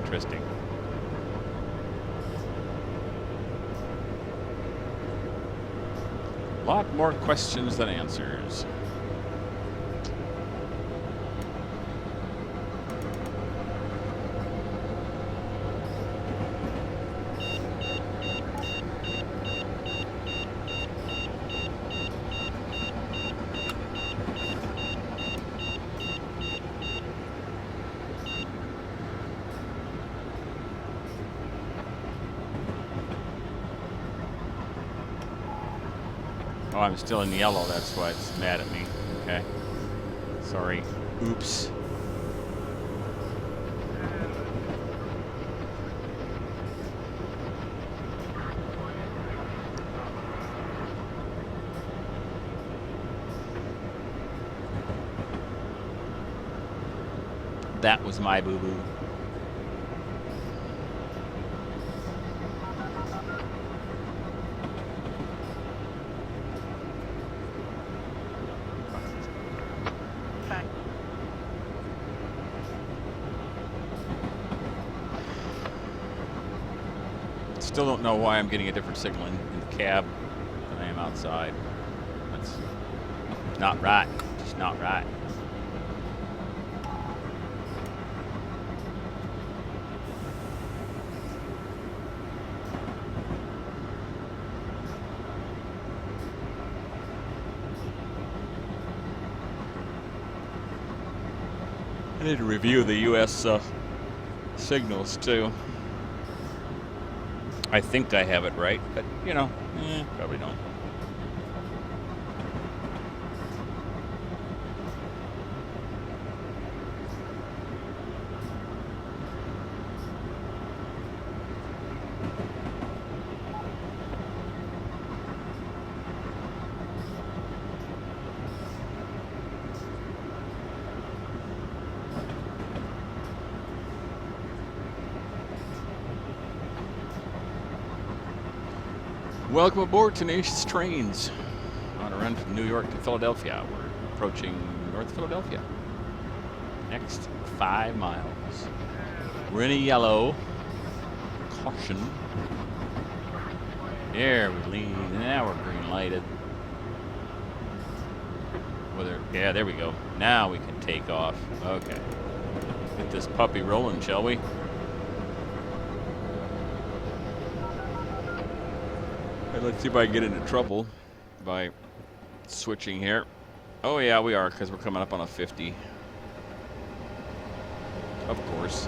interesting. A lot more questions than answers. Oh, I'm still in yellow, that's why it's mad at me. Okay. Sorry. Oops. That was my boo-boo. Still don't know why I'm getting a different signal in the cab than I am outside. That's not right. Just not right. I need to review the U.S. Signals too. I think I have it right, but you know, probably don't. Welcome aboard Tenacious Trains on a run from New York to Philadelphia. We're approaching North Philadelphia. Next 5 miles. We're in a yellow. Caution. There we lean. Now we're green lighted. Yeah, there we go. Now we can take off. Okay. Get this puppy rolling, shall we? Let's see if I can get into trouble by switching here. Oh yeah, we are, because we're coming up on a 50. Of course.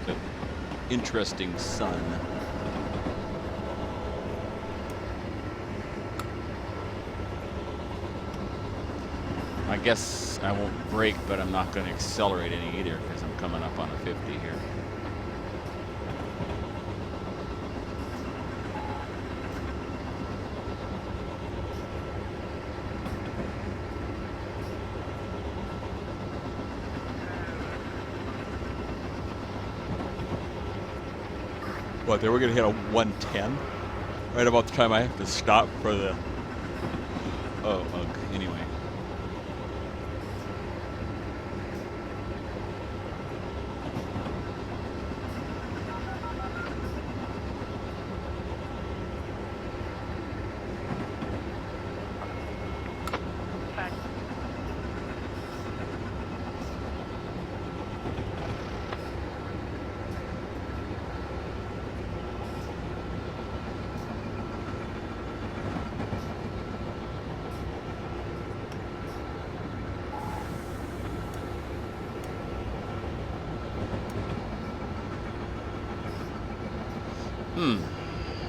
It's an interesting sun. I guess I won't brake, but I'm not going to accelerate any either, because I'm coming up on a 50 here. What, then we're going to hit a 110? Right about the time I have to stop for the... Oh, anyway.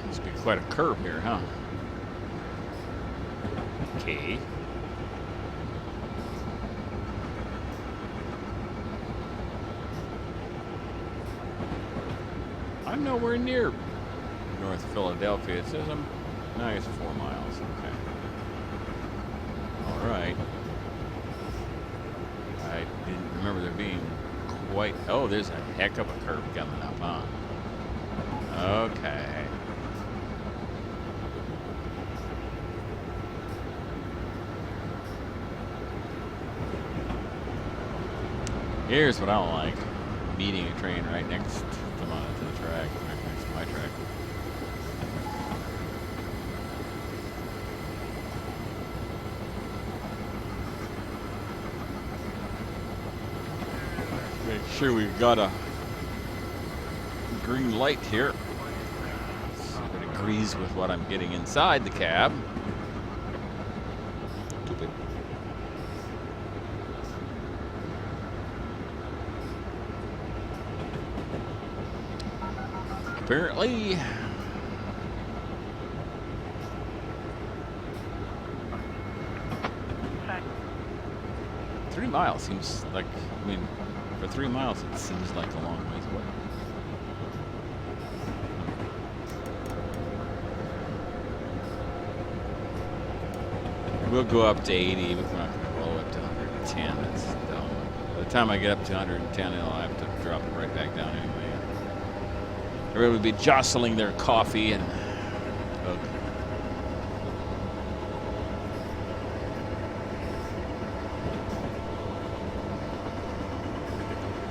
Must be quite a curve here, huh? Okay. I'm nowhere near North Philadelphia. It says I'm... No, it's 4 miles. Okay. All right. I didn't remember there being quite... Oh, there's a heck of a curve coming up, huh? Okay. Here's what I don't like: meeting a train right next to the track, right next to my track. Make sure we've got a green light here. It agrees with what I'm getting inside the cab. Stupid. Apparently. 3 miles seems like, I mean, for 3 miles it seems like a long ways away. We'll go up to 80, but we're not going to blow up to 110. That's dumb. By the time I get up to 110, I'll have to drop it right back down anyway. Everybody would be jostling their coffee and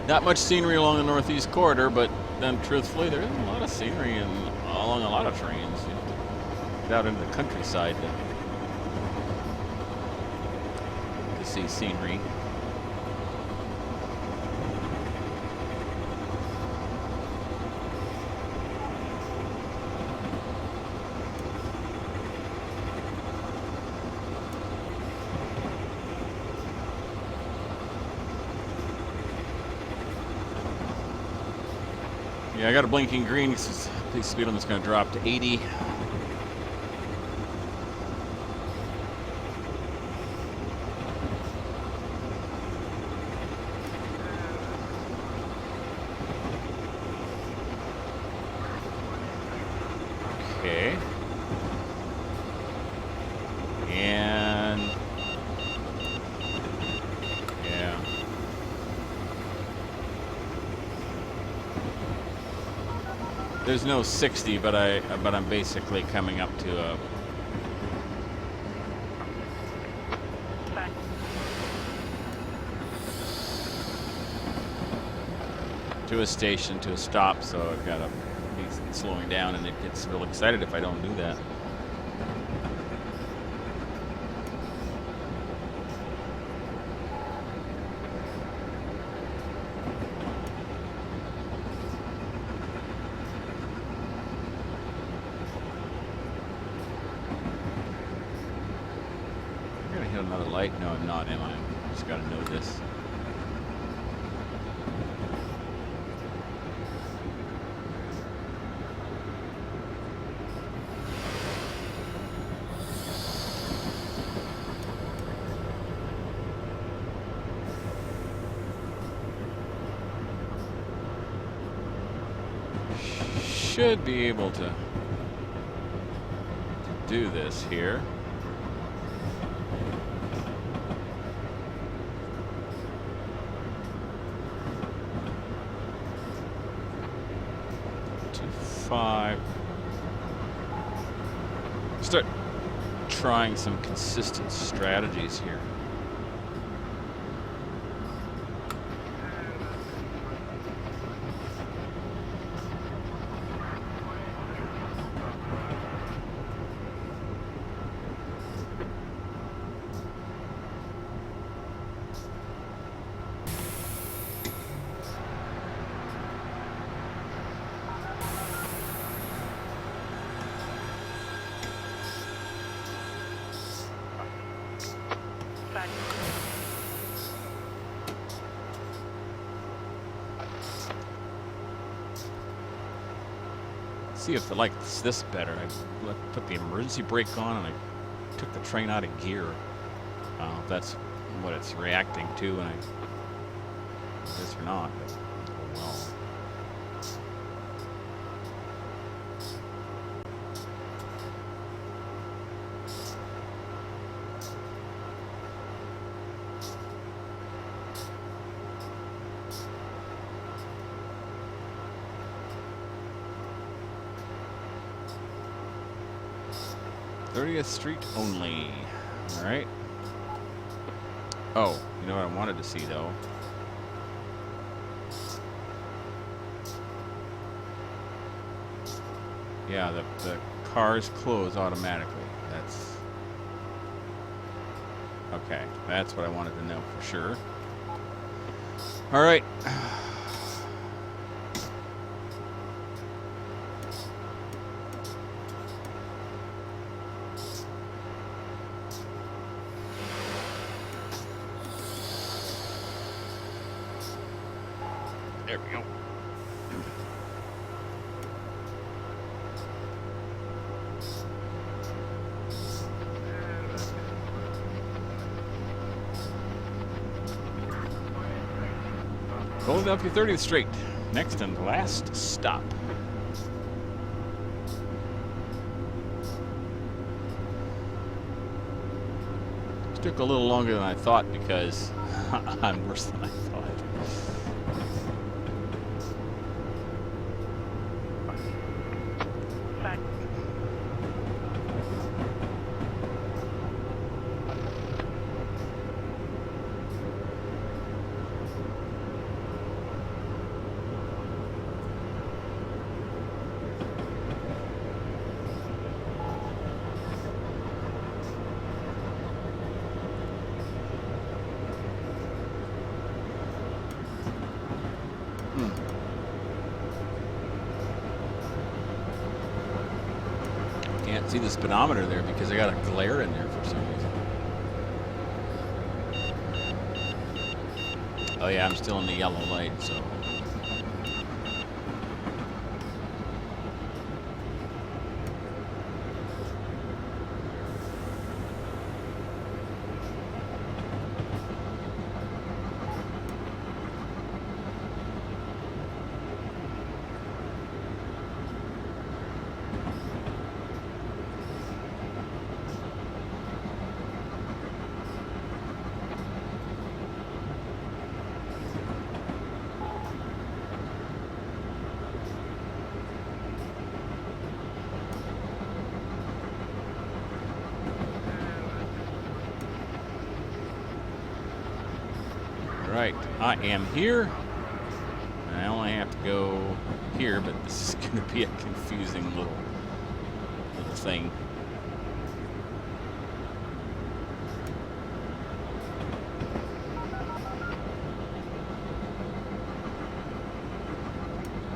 not much scenery along the northeast corridor, but then truthfully, there isn't a lot of scenery along a lot of trains. You have to get out into the countryside to see scenery. Yeah, I got a blinking green because the speed limit's going to drop to 80. Okay. And yeah. There's no 60, but I'm basically coming up to a station, to a stop, so I've got to be slowing down, and it gets real excited if I don't do that. Another light? No, I'm not, am I? Just got to know this. Should be able to do this here. Start trying some consistent strategies here. See if I like this better. I put the emergency brake on and I took the train out of gear. I don't know if that's what it's reacting to, and I guess or not, but oh well. Street only. All right. Oh, you know what I wanted to see though? Yeah, the cars close automatically. That's okay. That's what I wanted to know for sure. All right. There we go. Philadelphia 30th Street. Next and last stop. This took a little longer than I thought because I'm worse than I thought. Can't see the speedometer there because I got a glare in there for some reason. Oh yeah, I'm still in the yellow light, so. Right, I am here. I only have to go here, but this is going to be a confusing little thing.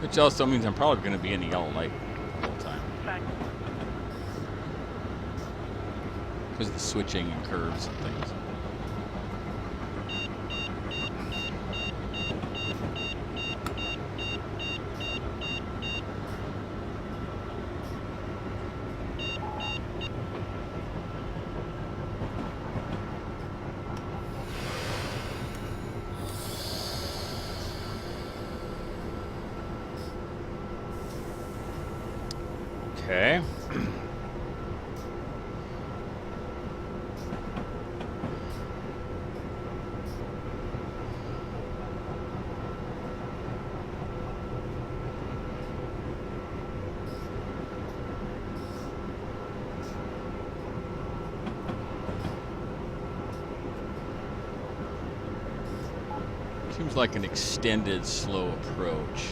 Which also means I'm probably going to be in the yellow light the whole time. Because of the switching and curves and things. Okay. Seems like an extended, slow approach.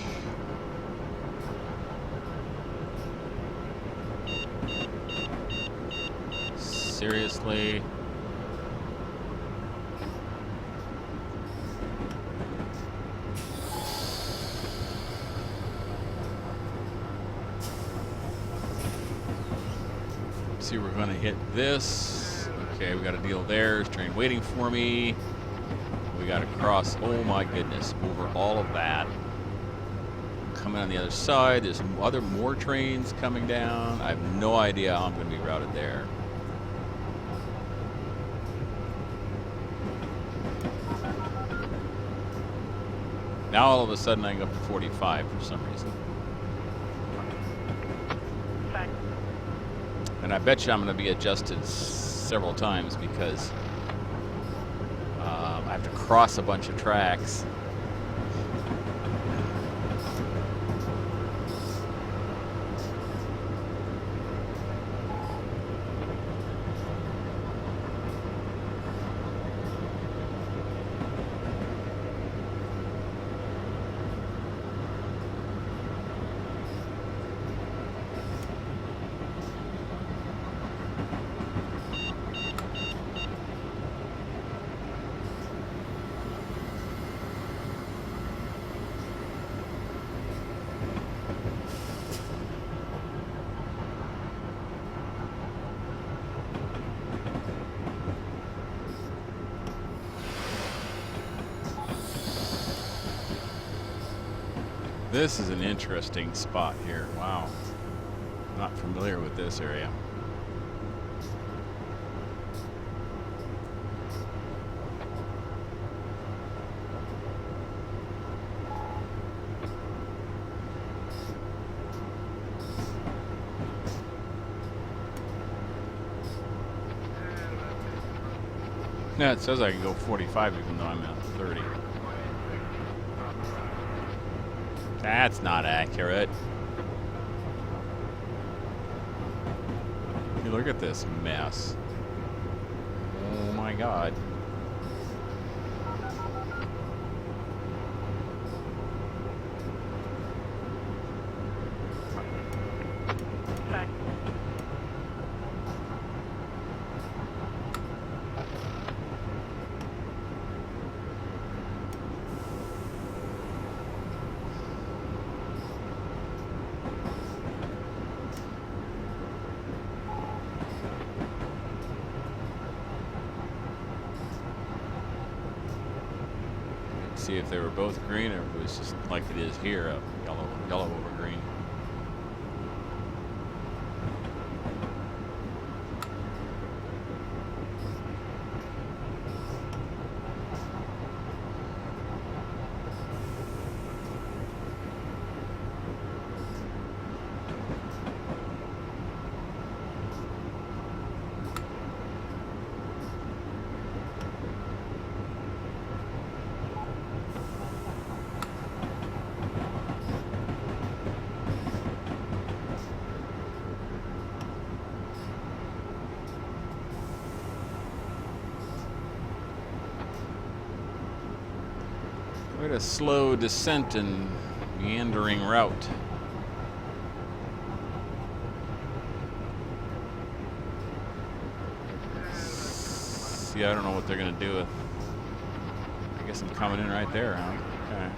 Seriously? See, we're going to hit this. Okay, we got a deal there. There's a train waiting for me. We got to cross, oh my goodness, over all of that. Coming on the other side. There's more trains coming down. I have no idea how I'm going to be routed there. Now all of a sudden I can go up to 45 for some reason. And I bet you I'm going to be adjusted several times because I have to cross a bunch of tracks. This is an interesting spot here. Wow. Not familiar with this area. Yeah, it says I can go 45 even though I'm at 30. That's not accurate. Hey, look at this mess. Oh my God. See if they were both green or if it was just like it is here, yellow over green. Quite a slow descent and meandering route. See, I don't know what they're gonna do with. I guess I'm coming in right there, huh? Okay.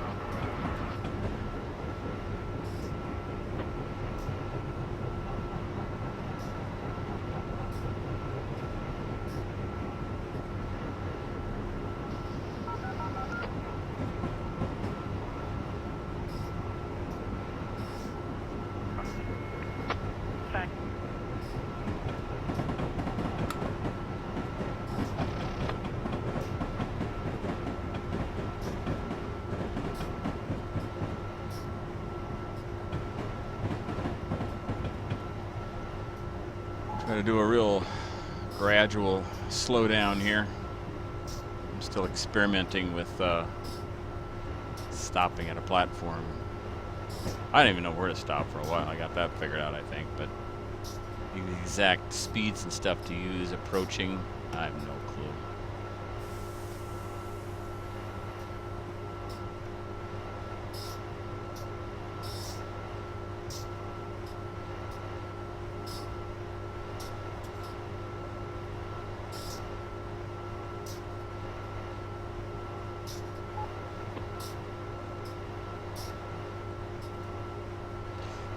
Try to do a real gradual slowdown here. I'm still experimenting with stopping at a platform. I didn't even know where to stop for a while. I got that figured out, I think, but the exact speeds and stuff to use approaching, I have no clue.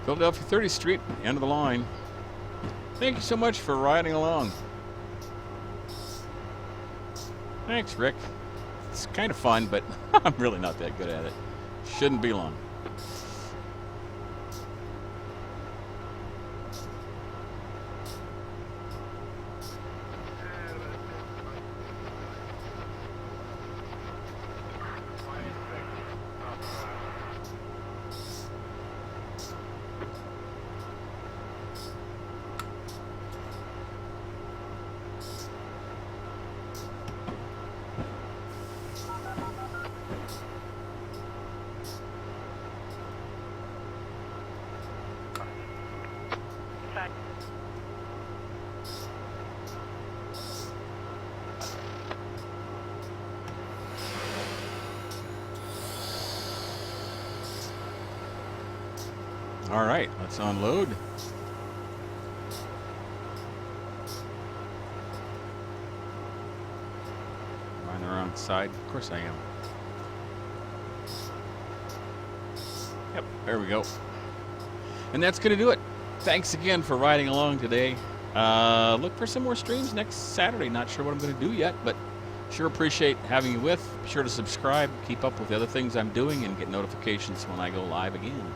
Philadelphia 30th Street, end of the line. Thank you so much for riding along. Thanks, Rick. It's kind of fun, but I'm really not that good at it. Shouldn't be long. All right, let's unload. Am I on the wrong side? Of course I am. Yep, there we go. And that's going to do it. Thanks again for riding along today. Look for some more streams next Saturday. Not sure what I'm going to do yet, but Sure appreciate having you with. Be sure to subscribe, keep up with the other things I'm doing, and get notifications when I go live again.